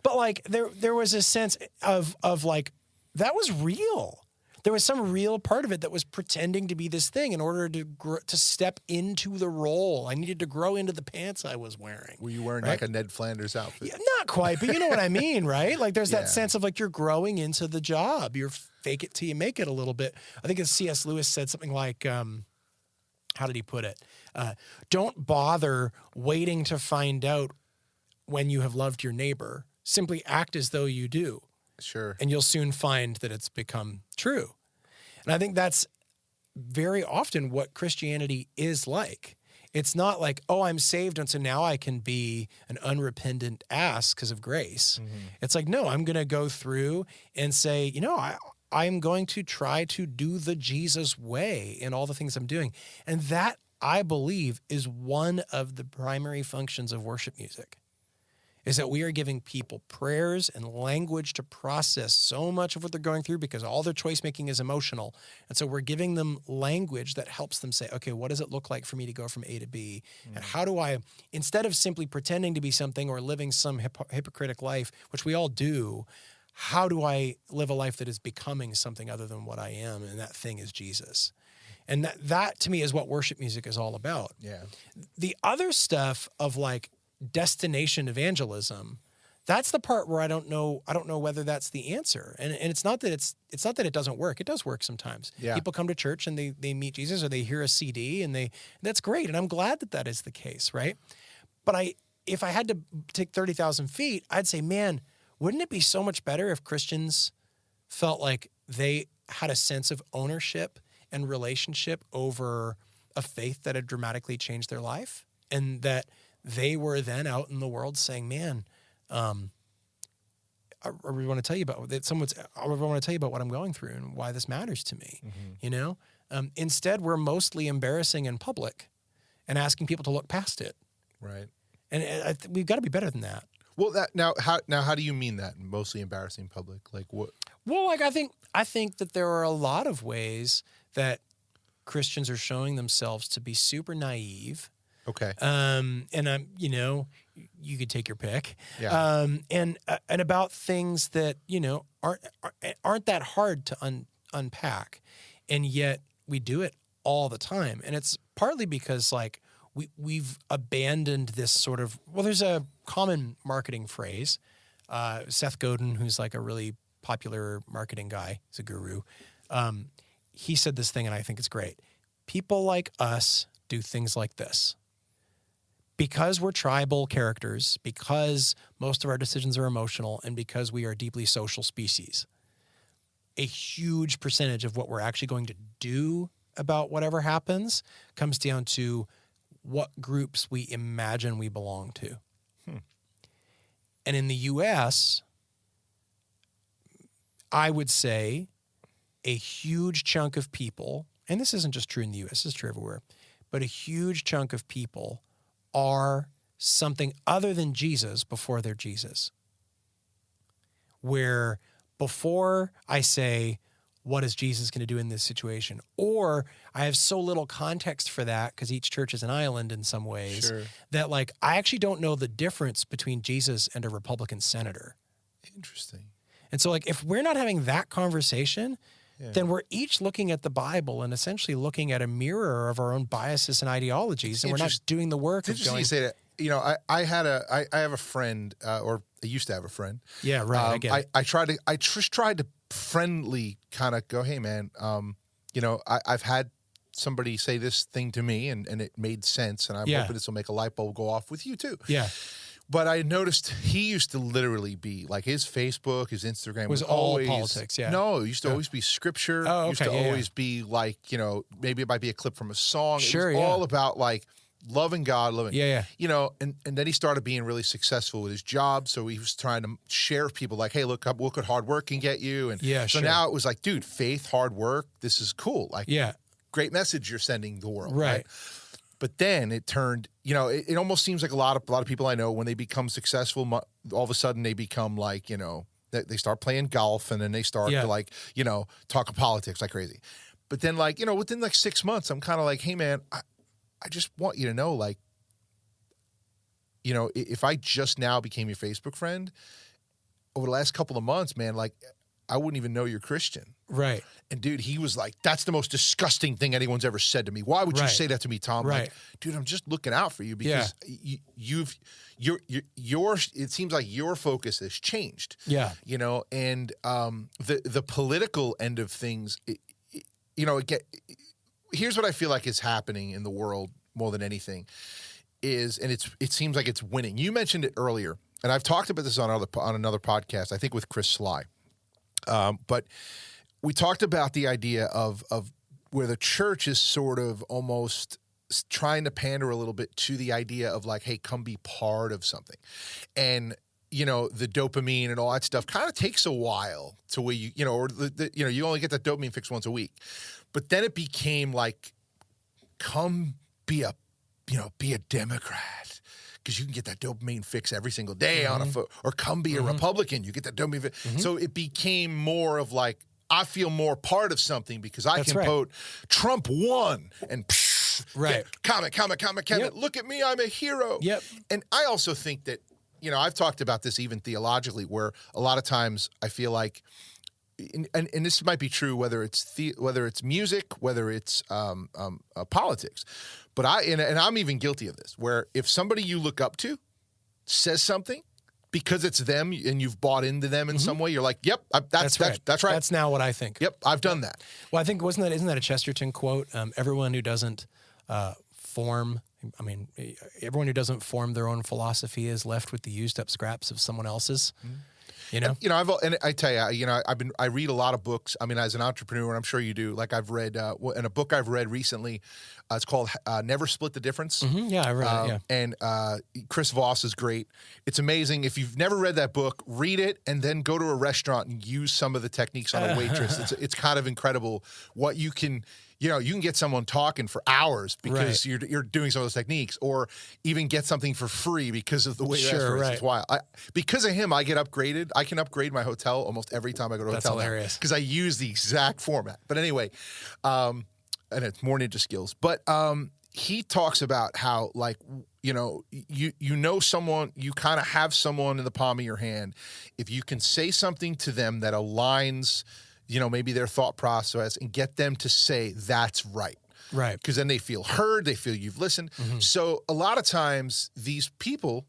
But there was a sense of that was real. there was some real part of it that was pretending to be this thing in order to step into the role. I needed to grow into the pants I was wearing. Were you wearing like a Ned Flanders outfit? Yeah, not quite, but you know what I mean, right? Like there's that sense of like you're growing into the job. You're fake it till you make it a little bit. I think as C.S. Lewis said something like, how did he put it? Don't bother waiting to find out when you have loved your neighbor. Simply act as though you do. Sure. And you'll soon find that it's become true. And I think that's very often what Christianity is like. It's not like, oh, I'm saved, and so now I can be an unrepentant ass because of grace. Mm-hmm. It's like, no, I'm going to go through and say, you know, I'm going to try to do the Jesus way in all the things I'm doing. And that, I believe, is one of the primary functions of worship music, is that we are giving people prayers and language to process so much of what they're going through because all their choice making is emotional. And so we're giving them language that helps them say, okay, what does it look like for me to go from A to B? Mm. And how do I, instead of simply pretending to be something or living some hypocritic life, which we all do, how do I live a life that is becoming something other than what I am? And that thing is Jesus. And that to me is what worship music is all about. Yeah. The other stuff of like destination evangelism, that's the part where I don't know whether that's the answer. And it's not that it doesn't work. It does work sometimes. Yeah. People come to church and they meet Jesus or they hear a CD and that's great. And I'm glad that is the case, right? But if I had to take 30,000 feet, I'd say, man, wouldn't it be so much better if Christians felt like they had a sense of ownership and relationship over a faith that had dramatically changed their life, and that they were then out in the world saying, man, I really want to tell you about that. I really want to tell you about what I'm going through and why this matters to me. Mm-hmm. You know, instead we're mostly embarrassing in public and asking people to look past it. Right. And we've got to be better than that. Well, how do you mean that? Mostly embarrassing in public? Like what? Well, like I think that there are a lot of ways that Christians are showing themselves to be super naive. Okay. And you could take your pick. Yeah. And about things that, aren't that hard to unpack. And yet we do it all the time. And it's partly because like we've abandoned this sort of, there's a common marketing phrase. Seth Godin, who's like a really popular marketing guy, he's a guru. He said this thing and I think it's great. People like us do things like this. Because we're tribal characters, because most of our decisions are emotional, and because we are a deeply social species, a huge percentage of what we're actually going to do about whatever happens comes down to what groups we imagine we belong to. And in the U.S., I would say a huge chunk of people, and this isn't just true in the U.S., this is true everywhere, but a huge chunk of people are something other than Jesus before they're Jesus. Where before I say, what is Jesus going to do in this situation? Or I have so little context for that because each church is an island in some ways, sure, that like I actually don't know the difference between Jesus and a Republican senator. Interesting. And so like if we're not having that conversation, then we're each looking at the Bible and essentially looking at a mirror of our own biases and ideologies, and we're not doing the work of going. You say that. You know, I have a friend, or I used to have a friend. Yeah, right. I get it. I just tried to friendly kind of go, hey man, I've had somebody say this thing to me and it made sense, and I'm hoping this will make a light bulb go off with you too. Yeah. But I noticed he used to literally be like his Facebook, his Instagram was always politics. Yeah. No, it used to always be scripture. Oh, okay. Used to always be like, maybe it might be a clip from a song. Sure. It was all about like loving God, Yeah. And then he started being really successful with his job. So he was trying to share with people like, hey, look what hard work can get you. And so now it was like, dude, faith, hard work, this is cool. Like, great message you're sending the world. Right. But then it turned, it almost seems like a lot of people I know, when they become successful, all of a sudden they become like, they start playing golf, and then they start to like, talk politics like crazy. But then like, within like 6 months, I'm kind of like, hey man, I just want you to know, like, if I just now became your Facebook friend over the last couple of months, man, like I wouldn't even know you're Christian. Right. And dude, he was like, that's the most disgusting thing anyone's ever said to me. Why would you say that to me, Tom? Right. Like, dude, I'm just looking out for you because it seems like your focus has changed. Yeah. You know, and the political end of things, here's what I feel like is happening in the world more than anything is, and it seems like it's winning. You mentioned it earlier, and I've talked about this on another podcast, I think with Chris Sly. But we talked about the idea of where the church is sort of almost trying to pander a little bit to the idea of like, hey, come be part of something. And, you know, the dopamine and all that stuff kind of takes a while to where you only get that dopamine fix once a week. But then it became like, come be a Democrat. Because you can get that dopamine fix every single day on a foot, or come be a Republican. You get that dopamine fix. So it became more of like, I feel more part of something because I can vote Trump won and comment. Yep. Look at me, I'm a hero. Yep. And I also think that, you know, I've talked about this even theologically, where a lot of times I feel like, and this might be true whether it's music, whether it's politics, but I'm even guilty of this, where if somebody you look up to says something because it's them and you've bought into them in some way, you're like, yep, that's right. That's now what I think. Yep, I've done that. Well, I think isn't that a Chesterton quote? Everyone who doesn't form their own philosophy is left with the used up scraps of someone else's. You know, and I tell you, I read a lot of books. I mean, as an entrepreneur, and I'm sure you do. Like I've read, and a book I've read recently, it's called "Never Split the Difference." Yeah, I read it. Yeah, and Chris Voss is great. It's amazing. If you've never read that book, read it, and then go to a restaurant and use some of the techniques on a waitress. It's kind of incredible what you can. You know, you can get someone talking for hours because you're doing some of those techniques, or even get something for free because of the way it's wild. Because of him, I get upgraded. I can upgrade my hotel almost every time I go to a hotel. That's hilarious. Because I use the exact format. But anyway, and it's more ninja skills. But he talks about how, like, you know someone, you kind of have someone in the palm of your hand. If you can say something to them that aligns, you know, maybe their thought process, and get them to say that's right. Right. Because then they feel heard, they feel you've listened. So a lot of times these people,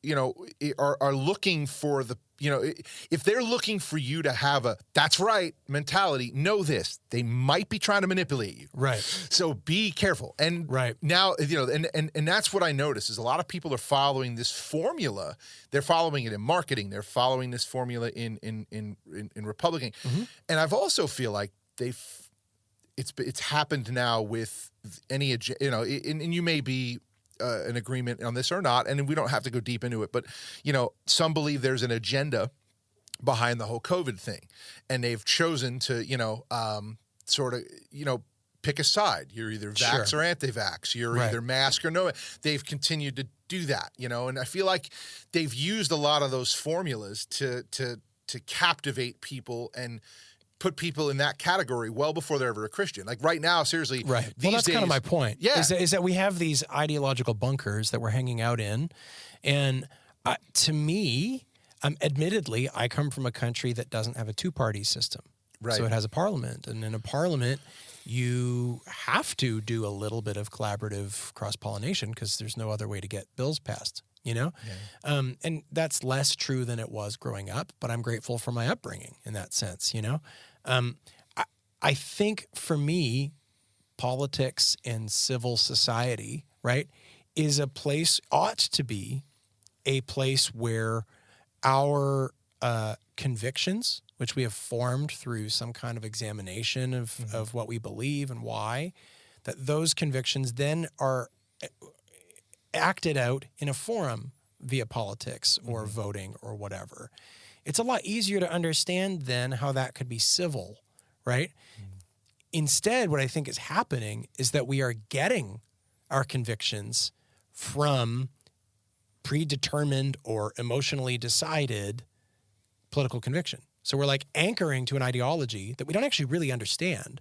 you know, are looking for the, you know, if they're looking for you to have a that's right mentality, know this, they might be trying to manipulate you. Right. So be careful. And now, you know, and that's what I notice is a lot of people are following this formula. They're following it in marketing. They're following this formula in Republican. And I've also feel like it's happened now with any, you know, and you may be an agreement on this or not, and we don't have to go deep into it, but, you know, some believe there's an agenda behind the whole COVID thing, and they've chosen to, you know, sort of, you know, pick a side. You're either vax or anti-vax. You're either mask or no. They've continued to do that, you know, and I feel like they've used a lot of those formulas to captivate people and put people in that category well before they're ever a Christian. Like right now, seriously. Right. Well, that's kind of my point. Yeah. Is that we have these ideological bunkers that we're hanging out in. And to me, admittedly, I come from a country that doesn't have a two-party system. Right. So it has a parliament. And in a parliament, you have to do a little bit of collaborative cross-pollination because there's no other way to get bills passed. You know, and that's less true than it was growing up, but I'm grateful for my upbringing in that sense. You know, I think for me, politics and civil society, right, ought to be a place where our convictions, which we have formed through some kind of examination of what we believe and why, that those convictions then are acted out in a forum via politics or voting or whatever. It's a lot easier to understand then how that could be civil, right? Instead, what I think is happening is that we are getting our convictions from predetermined or emotionally decided political conviction. So we're like anchoring to an ideology that we don't actually really understand,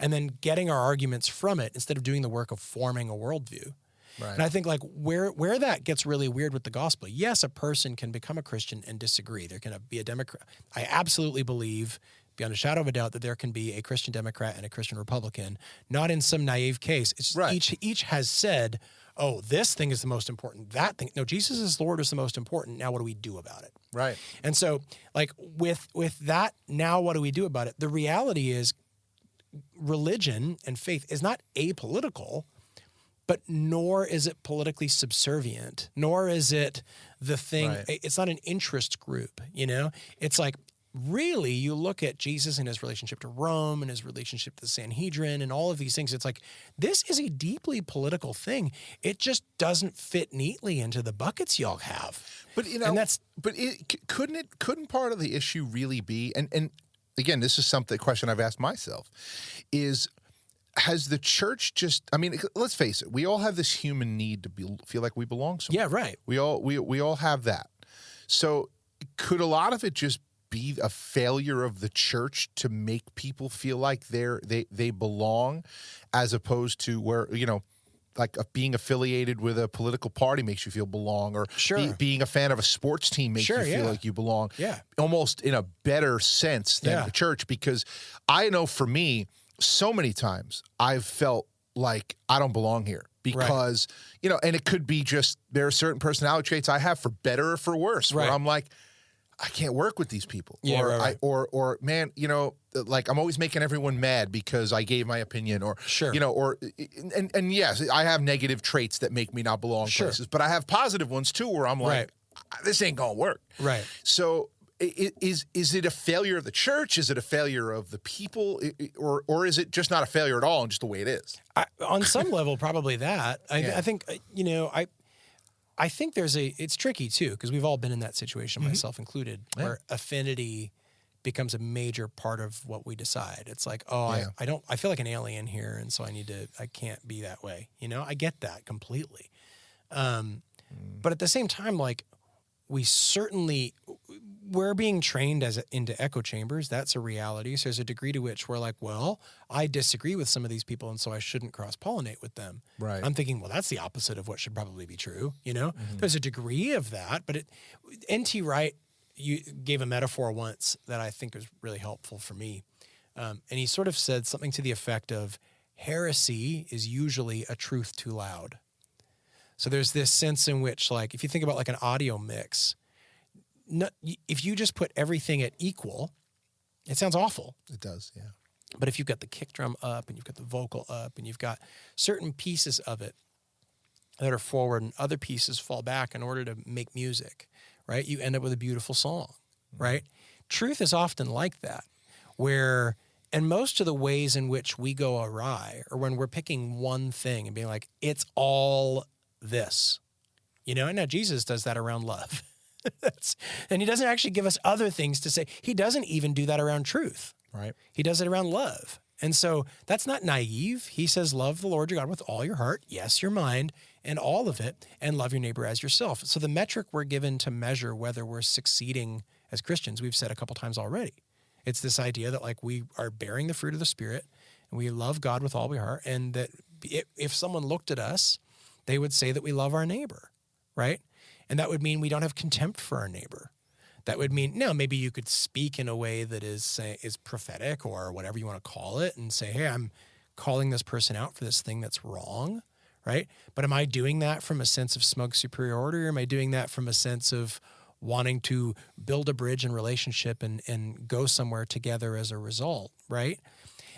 and then getting our arguments from it instead of doing the work of forming a worldview. Right. And I think like where that gets really weird with the gospel, yes, a person can become a Christian and disagree. There can be a Democrat. I absolutely believe, beyond a shadow of a doubt, that there can be a Christian Democrat and a Christian Republican, not in some naive case. It's each has said, oh, this thing is the most important. That thing, no, Jesus is Lord is the most important. Now what do we do about it? Right. And so like with that, now what do we do about it? The reality is religion and faith is not apolitical, but nor is it politically subservient, nor is it the thing. Right. It's not an interest group, you know? It's like, really, you look at Jesus and his relationship to Rome and his relationship to the Sanhedrin and all of these things. It's like, this is a deeply political thing. It just doesn't fit neatly into the buckets y'all have. But, you know, couldn't part of the issue really be, and again, this is a question I've asked myself, is, has the church just, I mean, let's face it, we all have this human need to feel like we belong somewhere. Yeah, right. We all have that. So could a lot of it just be a failure of the church to make people feel like they belong, as opposed to where, you know, like being affiliated with a political party makes you feel belong, or being a fan of a sports team makes you feel like you belong, almost in a better sense than the church. Because I know for me, so many times I've felt like I don't belong here because, you know, and it could be just there are certain personality traits I have, for better or for worse, where I'm like, I can't work with these people. Or man, you know, like I'm always making everyone mad because I gave my opinion, or, you know, or, and yes, I have negative traits that make me not belong places, but I have positive ones too, where I'm like, this ain't gonna work. Right. So is it a failure of the church? Is it a failure of the people? Or is it just not a failure at all and just the way it is? On some level, probably that. I think, you know, I think it's tricky too, because we've all been in that situation, myself included, where affinity becomes a major part of what we decide. It's like, I feel like an alien here, and so I can't be that way. You know, I get that completely. But at the same time, like, we're being trained into echo chambers. That's a reality. So there's a degree to which we're like, well, I disagree with some of these people, and so I shouldn't cross-pollinate with them. Right. I'm thinking, well, that's the opposite of what should probably be true. You know, there's a degree of that, but N.T. Wright, you gave a metaphor once that I think was really helpful for me. And he sort of said something to the effect of, heresy is usually a truth too loud. So there's this sense in which, like, if you think about like an audio mix, if you just put everything at equal, it sounds awful. It does, yeah. But if you've got the kick drum up and you've got the vocal up and you've got certain pieces of it that are forward and other pieces fall back in order to make music, right? You end up with a beautiful song, right? Truth is often like that, and most of the ways in which we go awry are when we're picking one thing and being like, it's all this, you know? And now Jesus does that around love. And he doesn't actually give us other things to say. He doesn't even do that around truth. Right. He does it around love. And so that's not naive. He says, love the Lord your God with all your heart, yes, your mind, and all of it, and love your neighbor as yourself. So the metric we're given to measure whether we're succeeding as Christians, we've said a couple times already. It's this idea that, like, we are bearing the fruit of the Spirit, and we love God with all our heart, and that if someone looked at us, they would say that we love our neighbor, right? And that would mean we don't have contempt for our neighbor. That would mean, now maybe you could speak in a way that is prophetic or whatever you want to call it, and say, hey, I'm calling this person out for this thing that's wrong, right? But am I doing that from a sense of smug superiority, or am I doing that from a sense of wanting to build a bridge in relationship and go somewhere together as a result, right?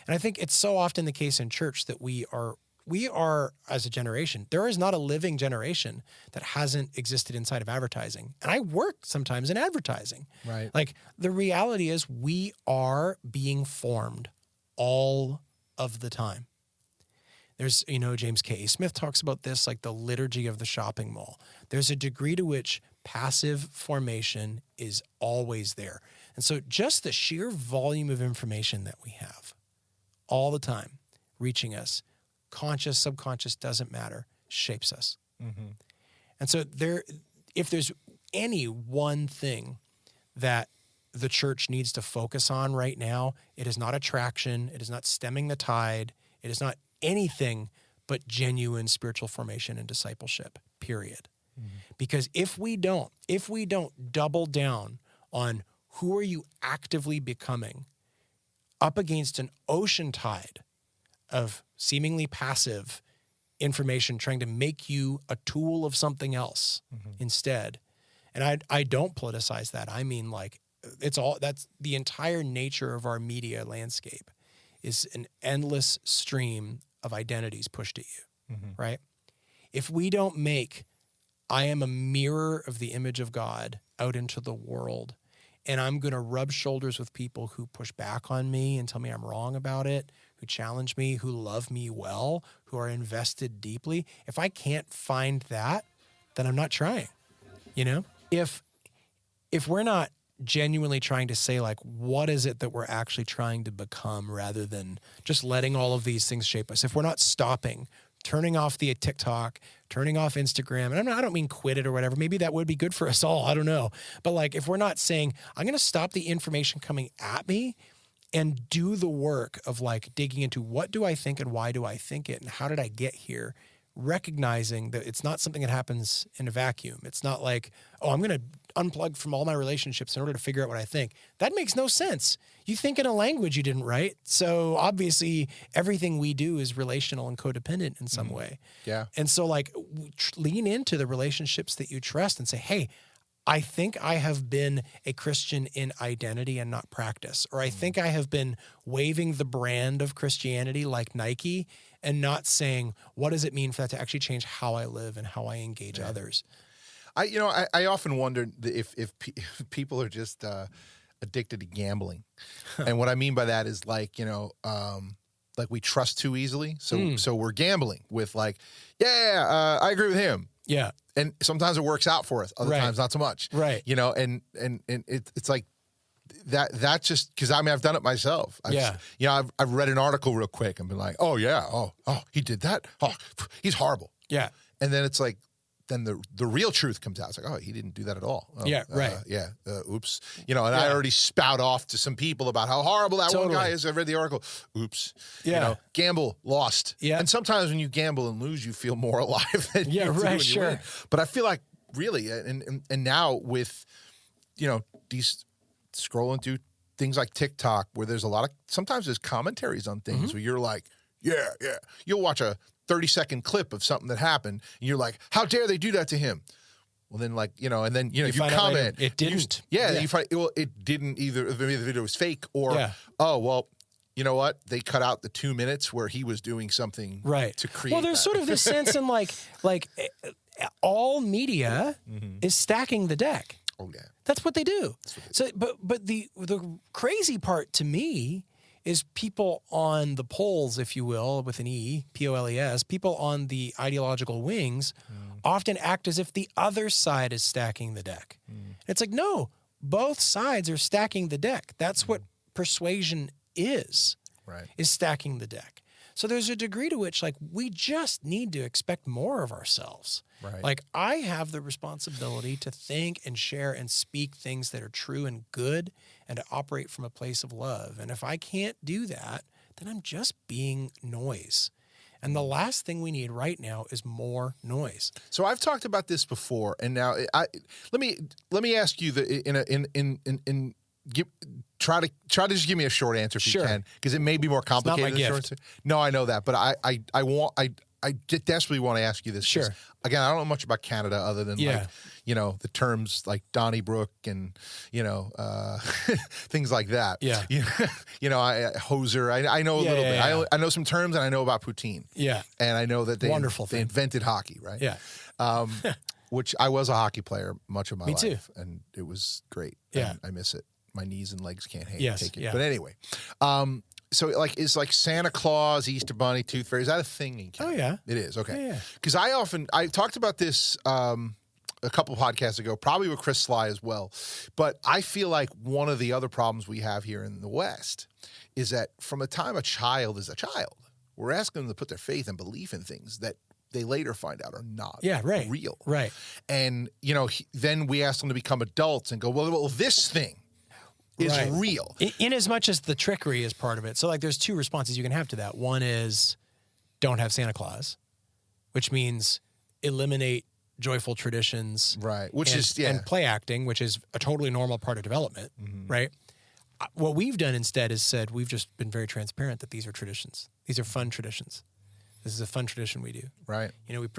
And I think it's so often the case in church that we are, as a generation, there is not a living generation that hasn't existed inside of advertising. And I work sometimes in advertising. Right. Like, the reality is we are being formed all of the time. There's, you know, James K. Smith talks about this, like the liturgy of the shopping mall. There's a degree to which passive formation is always there. And so just the sheer volume of information that we have all the time reaching us, conscious, subconscious, doesn't matter, shapes us. Mm-hmm. And so if there's any one thing that the church needs to focus on right now, it is not attraction, it is not stemming the tide, it is not anything but genuine spiritual formation and discipleship, period. Because if we don't double down on who are you actively becoming up against an ocean tide of seemingly passive information trying to make you a tool of something else instead. And I don't politicize that. I mean, like, that's the entire nature of our media landscape is an endless stream of identities pushed at you, right? If we don't make I am a mirror of the image of God out into the world, and I'm going to rub shoulders with people who push back on me and tell me I'm wrong about it, who challenge me, who love me well, who are invested deeply. If I can't find that, then I'm not trying, you know? If we're not genuinely trying to say, like, what is it that we're actually trying to become rather than just letting all of these things shape us, if we're not stopping, turning off the TikTok, turning off Instagram, and I don't mean quit it or whatever. Maybe that would be good for us all. I don't know. But like, if we're not saying, I'm going to stop the information coming at me and do the work of like digging into what do I think and why do I think it and how did I get here, recognizing that it's not something that happens in a vacuum. It's not like, oh, I'm going to unplug from all my relationships in order to figure out what I think. That makes no sense. You think in a language you didn't write. So obviously everything we do is relational and codependent in some way. Yeah. And so like lean into the relationships that you trust and say, hey, I think I have been a Christian in identity and not practice. Or I think I have been waving the brand of Christianity like Nike and not saying, what does it mean for that to actually change how I live and how I engage others? I often wonder if people are just addicted to gambling. And what I mean by that is like, like we trust too easily. So we're gambling with like, I agree with him. Yeah. And sometimes it works out for us. Other times, not so much. Right. And it's like that just, cause I mean, I've done it myself. I've read an article real quick and been like, oh yeah. Oh, he did that. Oh, he's horrible. Yeah. And then it's like, then the real truth comes out. It's like, oh, he didn't do that at all. Oh, yeah, right. Oops. And I already spout off to some people about how horrible that one guy is. I read the article. Oops. Yeah. Gamble, lost. Yeah. And sometimes when you gamble and lose, you feel more alive than you do when you win. But I feel like really, and now with, these scrolling through things like TikTok where there's sometimes there's commentaries on things where you're like, yeah. You'll watch a 30-second clip of something that happened, and you're like, how dare they do that to him? Well, then, like, and then, you comment. It didn't. You find, well, it didn't either. Maybe the video was fake, or, oh, well, you know what? They cut out the 2 minutes where he was doing something to create. Well, there's sort of this sense in like all media is stacking the deck. Oh, yeah. That's what they do. So, but the crazy part to me is people on the poles, if you will, with an E, P-O-L-E-S, people on the ideological wings often act as if the other side is stacking the deck. It's like, no, both sides are stacking the deck. That's what persuasion is stacking the deck. So there's a degree to which, like, we just need to expect more of ourselves. Right. Like, I have the responsibility to think and share and speak things that are true and good and to operate from a place of love. And if I can't do that, then I'm just being noise. And the last thing we need right now is more noise. So I've talked about this before, and now let me ask you try to just give me a short answer if you can, because it may be more complicated than a short answer. No, I know that, but I desperately want to ask you this. Sure. Again, I don't know much about Canada other than the terms like Donnybrook and things like that. Yeah. Hoser. I know a little bit. Yeah. I know some terms, and I know about poutine. Yeah. And I know that they invented hockey, right? Yeah. Which I was a hockey player much of my life. Me too. And it was great. Yeah. And I miss it. My knees and legs can't take it. Yeah. But anyway, so is like Santa Claus, Easter Bunny, Tooth Fairy, is that a thing in Canada? Oh, yeah. It is, okay. Yeah. Because I talked about this a couple podcasts ago, probably with Chris Sly as well, but I feel like one of the other problems we have here in the West is that from the time a child is a child, we're asking them to put their faith and belief in things that they later find out are not real. Right. And, then we ask them to become adults and go, well this thing is real. In as much as the trickery is part of it. So like there's two responses you can have to that. One is don't have Santa Claus, which means eliminate joyful traditions. Right. And play acting, which is a totally normal part of development, right? What we've done instead is said we've just been very transparent that these are traditions. These are fun traditions. This is a fun tradition we do. Right.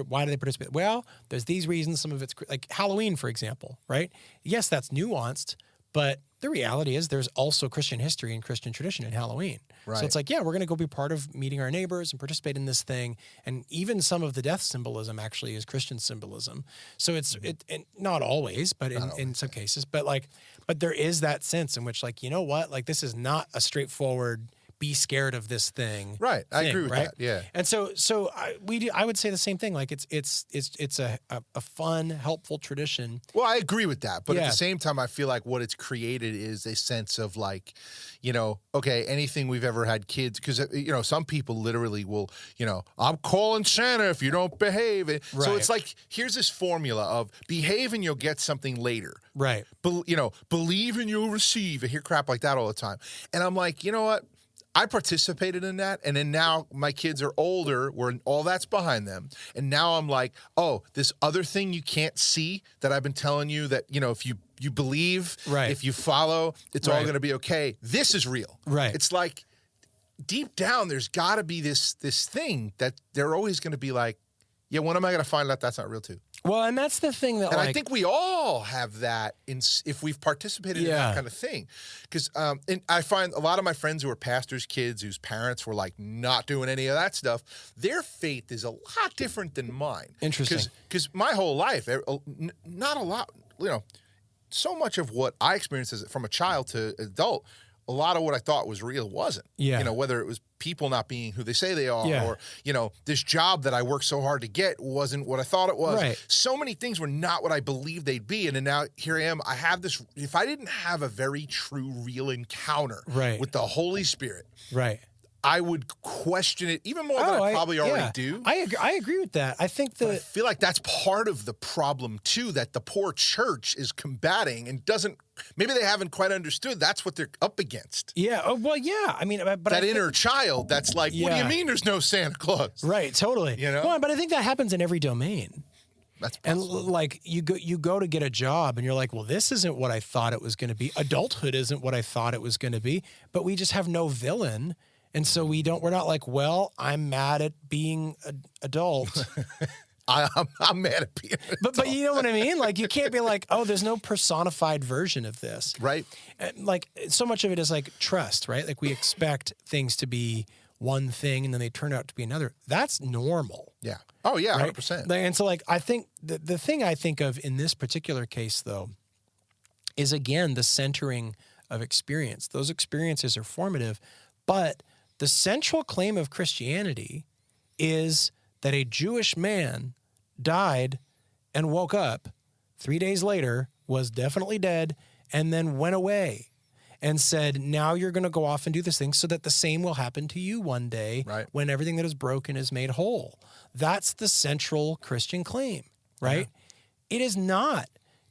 Why do they participate? Well, there's these reasons. Some of it's like Halloween, for example, right? Yes, that's nuanced, but the reality is there's also Christian history and Christian tradition in Halloween. Right. So it's like, yeah, we're going to go be part of meeting our neighbors and participate in this thing. And even some of the death symbolism actually is Christian symbolism. So it's and not always, but in some cases, but there is that sense in which, like, you know what, like, this is not a straightforward be scared of this thing. Right. I agree with that. Yeah. And so I would say the same thing. Like it's a fun, helpful tradition. Well, I agree with that. But at the same time, I feel like what it's created is a sense of like, okay, anything we've ever had kids, because, some people literally will, I'm calling Santa if you don't behave. Right. So it's like, here's this formula of behave and you'll get something later. Right. Believe and you'll receive. I hear crap like that all the time. And I'm like, you know what? I participated in that, and then now my kids are older, where all that's behind them, and now I'm like, oh, this other thing you can't see that I've been telling you that, if you believe, if you follow, it's all going to be okay. This is real. Right. It's like deep down, there's got to be this thing that they're always going to be like, yeah, when am I going to find out that's not real too? Well, and that's the thing that, and I think we all have that if we've participated in that kind of thing. Because and I find a lot of my friends who are pastors' kids, whose parents were like not doing any of that stuff, their faith is a lot different than mine. Interesting. Because my whole life, not a lot, so much of what I experienced from a child to adult, a lot of what I thought was real wasn't. Yeah. Whether it was people not being who they say they are, or, this job that I worked so hard to get wasn't what I thought it was. Right. So many things were not what I believed they'd be. And then now here I am. I have this, if I didn't have a very true, real encounter with the Holy Spirit, I would question it even more than I probably already do. I agree with that. I think I feel like that's part of the problem too, that the poor church is combating and maybe they haven't quite understood that's what they're up against. Yeah. Oh, well, yeah. I mean, but that inner child that's like, what do you mean there's no Santa Claus? Right. Totally. Well, but I think that happens in every domain. That's possible. And like you go to get a job and you're like, well, this isn't what I thought it was going to be. Adulthood isn't what I thought it was going to be, but we just have no villain. And so we're not like, well, I'm mad at being an adult. I'm mad at being an adult. But you know what I mean? Like, you can't be like, oh, there's no personified version of this. Right. Like, so much of it is like trust, right? Like, we expect things to be one thing and then they turn out to be another. That's normal. Yeah. Oh, yeah, right? 100%. And so, like, I think the thing I think of in this particular case, though, is, again, the centering of experience. Those experiences are formative, but the central claim of Christianity is that a Jewish man died and woke up 3 days later, was definitely dead, and then went away and said, now you're going to go off and do this thing so that the same will happen to you one day when everything that is broken is made whole. That's the central Christian claim, right? Yeah. It is not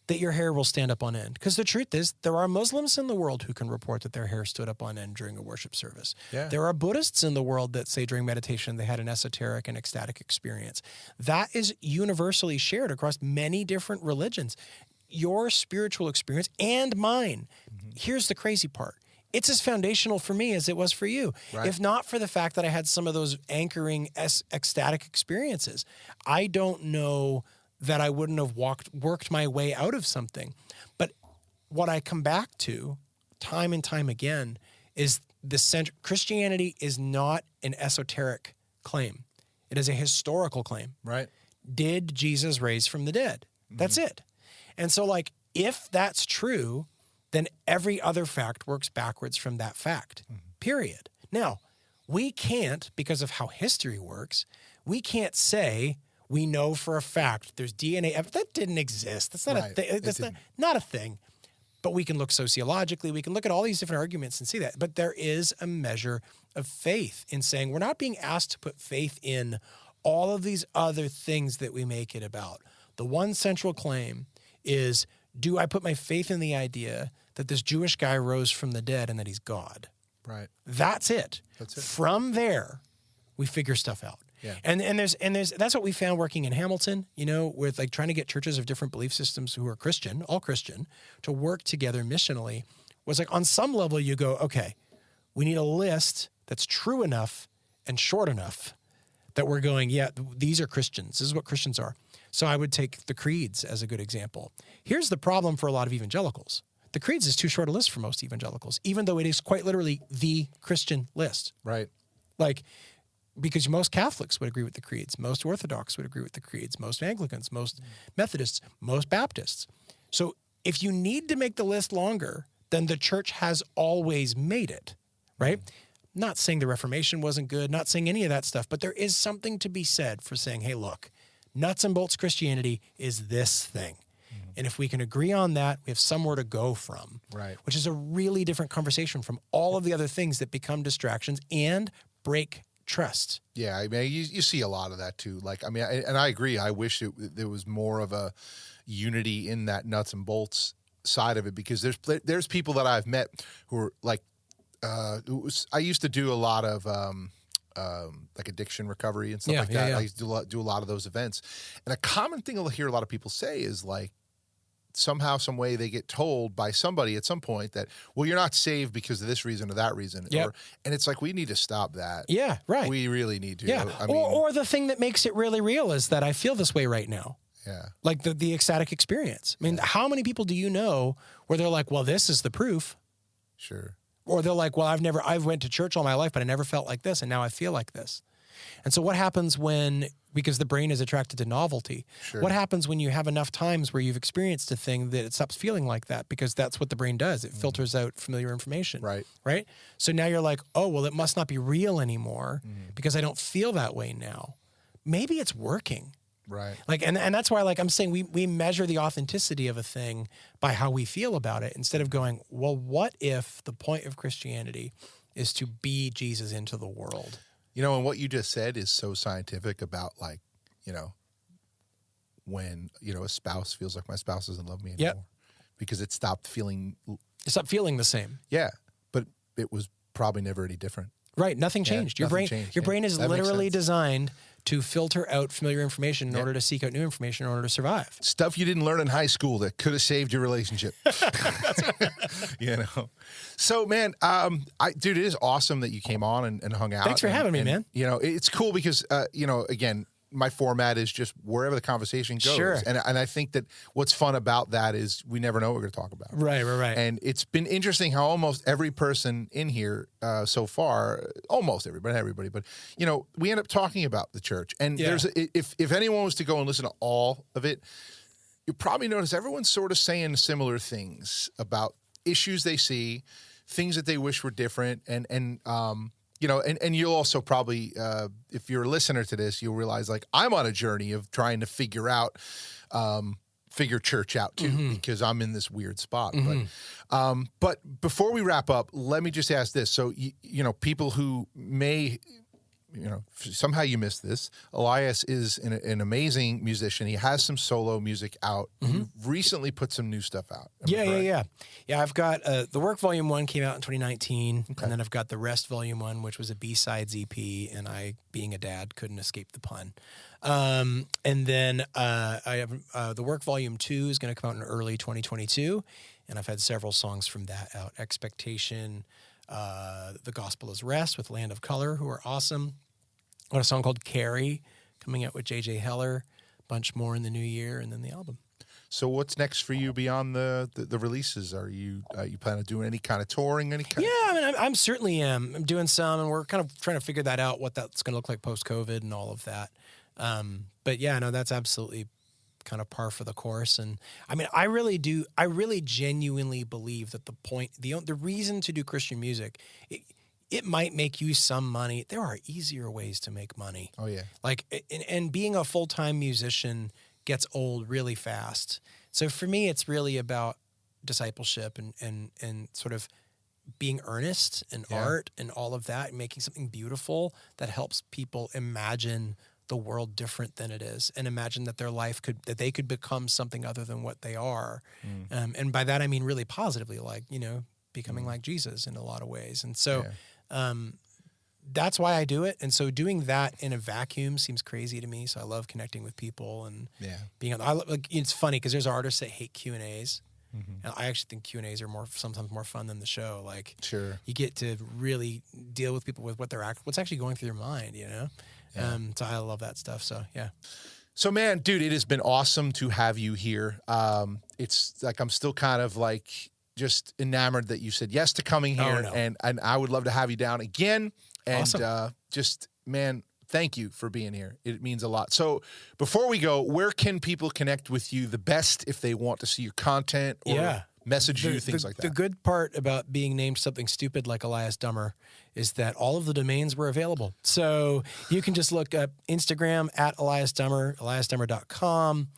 that your hair will stand up on end. Because the truth is, there are Muslims in the world who can report that their hair stood up on end during a worship service. Yeah. There are Buddhists in the world that say during meditation they had an esoteric and ecstatic experience. That is universally shared across many different religions. Your spiritual experience and mine. Here's the crazy part. It's as foundational for me as it was for you. Right. If not for the fact that I had some of those anchoring ecstatic experiences, I don't know that I wouldn't have worked my way out of something. But what I come back to time and time again is Christianity is not an esoteric claim. It is a historical claim. Right. Did Jesus raise from the dead? That's it. And so, like, if that's true, then every other fact works backwards from that fact, period. Now, we can't, because of how history works, we can't say, we know for a fact there's DNA. That didn't exist. That's not a thing. That's not a thing. But we can look sociologically. We can look at all these different arguments and see that. But there is a measure of faith in saying we're not being asked to put faith in all of these other things that we make it about. The one central claim is, do I put my faith in the idea that this Jewish guy rose from the dead and that he's God? Right. That's it. From there, we figure stuff out. Yeah. And there's that's what we found working in Hamilton, you know, with like trying to get churches of different belief systems who are Christian, all Christian, to work together missionally, was like on some level you go, okay, we need a list that's true enough and short enough that we're going, yeah, these are Christians. This is what Christians are. So I would take the creeds as a good example. Here's the problem for a lot of evangelicals. The creeds is too short a list for most evangelicals, even though it is quite literally the Christian list. Right. Like, because most Catholics would agree with the creeds, most Orthodox would agree with the creeds, most Anglicans, most Methodists, most Baptists. So if you need to make the list longer, then the church has always made it, right? Not saying the Reformation wasn't good, not saying any of that stuff, but there is something to be said for saying, hey, look, nuts and bolts Christianity is this thing. And if we can agree on that, we have somewhere to go from, right? Which is a really different conversation from all of the other things that become distractions and break trust. Yeah, I mean, you see a lot of that too. Like, I mean, and I agree. I wish there was more of a unity in that nuts and bolts side of it, because there's people that I've met who are like, I used to do a lot of like addiction recovery and stuff like that. I used to do a lot of those events, and a common thing I'll hear a lot of people say is like, somehow, some way they get told by somebody at some point that, well, you're not saved because of this reason or that reason. Yep. And it's like, we need to stop that. Yeah, right. We really need to. Yeah. I mean, or the thing that makes it really real is that I feel this way right now. Yeah. Like the ecstatic experience. I mean, how many people do you know where they're like, well, this is the proof. Sure. Or they're like, well, I've went to church all my life, but I never felt like this. And now I feel like this. And so what happens because the brain is attracted to novelty, sure. What happens when you have enough times where you've experienced a thing that it stops feeling like that? Because that's what the brain does. It filters out familiar information. Right. Right. So now you're like, oh, well, it must not be real anymore because I don't feel that way now. Maybe it's working. Right. Like, and that's why, like I'm saying, we measure the authenticity of a thing by how we feel about it, instead of going, well, what if the point of Christianity is to be Jesus into the world? You know, and what you just said is so scientific about, like, you know, when, you know, a spouse feels like my spouse doesn't love me anymore because it stopped feeling. It stopped feeling the same. Yeah. But it was probably never any different. Right. Nothing changed. Your brain is that literally designed to filter out familiar information in order to seek out new information in order to survive. Stuff you didn't learn in high school that could have saved your relationship. You know? So, man, dude, it is awesome that you came on and hung out. Thanks for having me, man. You know, it's cool because, you know, again, my format is just wherever the conversation goes. Sure. And I think that what's fun about that is we never know what we're going to talk about. Right. And it's been interesting how almost every person in here so far, almost everybody, not everybody, but, you know, we end up talking about the church. And if anyone was to go and listen to all of it, you probably notice everyone's sort of saying similar things about issues they see, things that they wish were different, and you know, and you'll also probably, if you're a listener to this, you'll realize, like, I'm on a journey of trying to figure church out too, because I'm in this weird spot. But before we wrap up, let me just ask this. So, you know, people who may, you know, somehow you missed this. Elias is an amazing musician. He has some solo music out. You've recently put some new stuff out. Yeah. I've got the Work Volume 1 came out in 2019, and then I've got the Rest Volume 1, which was a B-sides EP, and I, being a dad, couldn't escape the pun. And then I have the Work Volume 2 is going to come out in early 2022, and I've had several songs from that out. Expectation, The Gospel is Rest with Land of Color, who are awesome. Got a song called Carrie coming out with J.J. Heller, a bunch more in the new year, and then the album. So what's next for you beyond the releases? Are you planning on doing any kind of touring? I mean, I'm certainly am. I'm doing some, and we're kind of trying to figure that out, what that's going to look like post-COVID and all of that. But yeah, no, that's absolutely kind of par for the course. And I mean, I really genuinely believe that the reason to do Christian music, it might make you some money. There are easier ways to make money. Oh yeah. Like, and being a full-time musician gets old really fast. So for me, it's really about discipleship and sort of being earnest in art and all of that, and making something beautiful that helps people imagine the world different than it is, and imagine that their life that they could become something other than what they are. And by that, I mean really positively, like, you know, becoming like Jesus in a lot of ways. And so that's why I do it. And so doing that in a vacuum seems crazy to me. So I love connecting with people and being on. It's funny because there's artists that hate Q&As. And I actually think Q&As are sometimes more fun than the show. Like, you get to really deal with people with what's actually going through their mind, you know? So I love that stuff. So, yeah. So, man, dude, it has been awesome to have you here. It's like I'm still kind of like just enamored that you said yes to coming here. And I would love to have you down again. And just, man, thank you for being here. It means a lot. So before we go, where can people connect with you the best if they want to see your content or message you, things like that? The good part about being named something stupid like Elias Dummer is that all of the domains were available. So you can just look up Instagram at Elias Dummer, eliasdummer.com.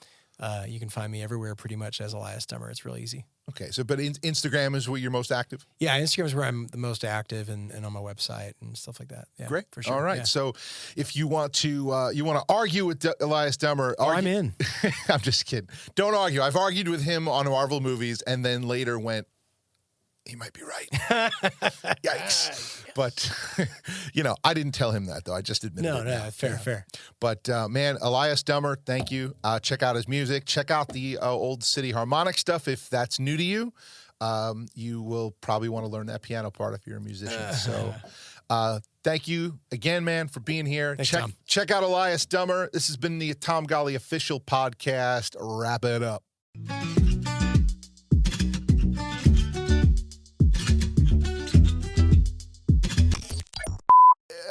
You can find me everywhere pretty much as Elias Dummer. It's really easy. Okay, so but Instagram is where you're most active? Yeah, Instagram is where I'm the most active and on my website and stuff like that. Yeah, great, for sure. All right, so if you want to argue with Elias Dummer, I'm in. I'm just kidding. Don't argue. I've argued with him on Marvel movies, and then later went, he might be right. Yikes. But, I didn't tell him that, though. I just admitted it. No, fair. But, man, Elias Dummer, thank you. Check out his music. Check out the old City Harmonic stuff if that's new to you. You will probably want to learn that piano part if you're a musician. So thank you again, man, for being here. Thanks, Tom. Check out Elias Dummer. This has been the Tom Golly official podcast. Wrap it up.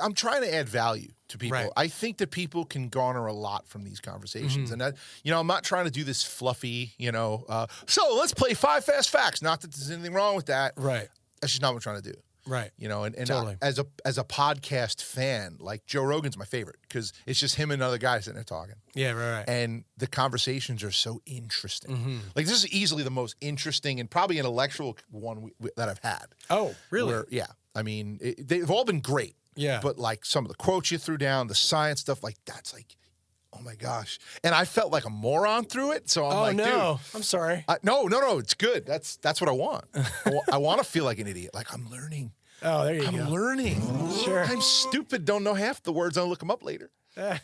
I'm trying to add value to people. Right. I think that people can garner a lot from these conversations. And that, I'm not trying to do this fluffy, so let's play 5 fast facts. Not that there's anything wrong with that. Right. That's just not what I'm trying to do. Right. And totally. as a podcast fan, like Joe Rogan's my favorite because it's just him and another guy sitting there talking. Yeah, right. And the conversations are so interesting. Like this is easily the most interesting and probably intellectual one that I've had. Oh, really? I mean, they've all been great. Yeah. But like some of the quotes you threw down, the science stuff, like that's like, oh my gosh. And I felt like a moron through it. So I'm dude. I'm sorry. No, it's good. That's what I want. I want to feel like an idiot. Like I'm learning. Oh, there you go. I'm learning. Sure. I'm stupid. Don't know half the words. I'll look them up later. But.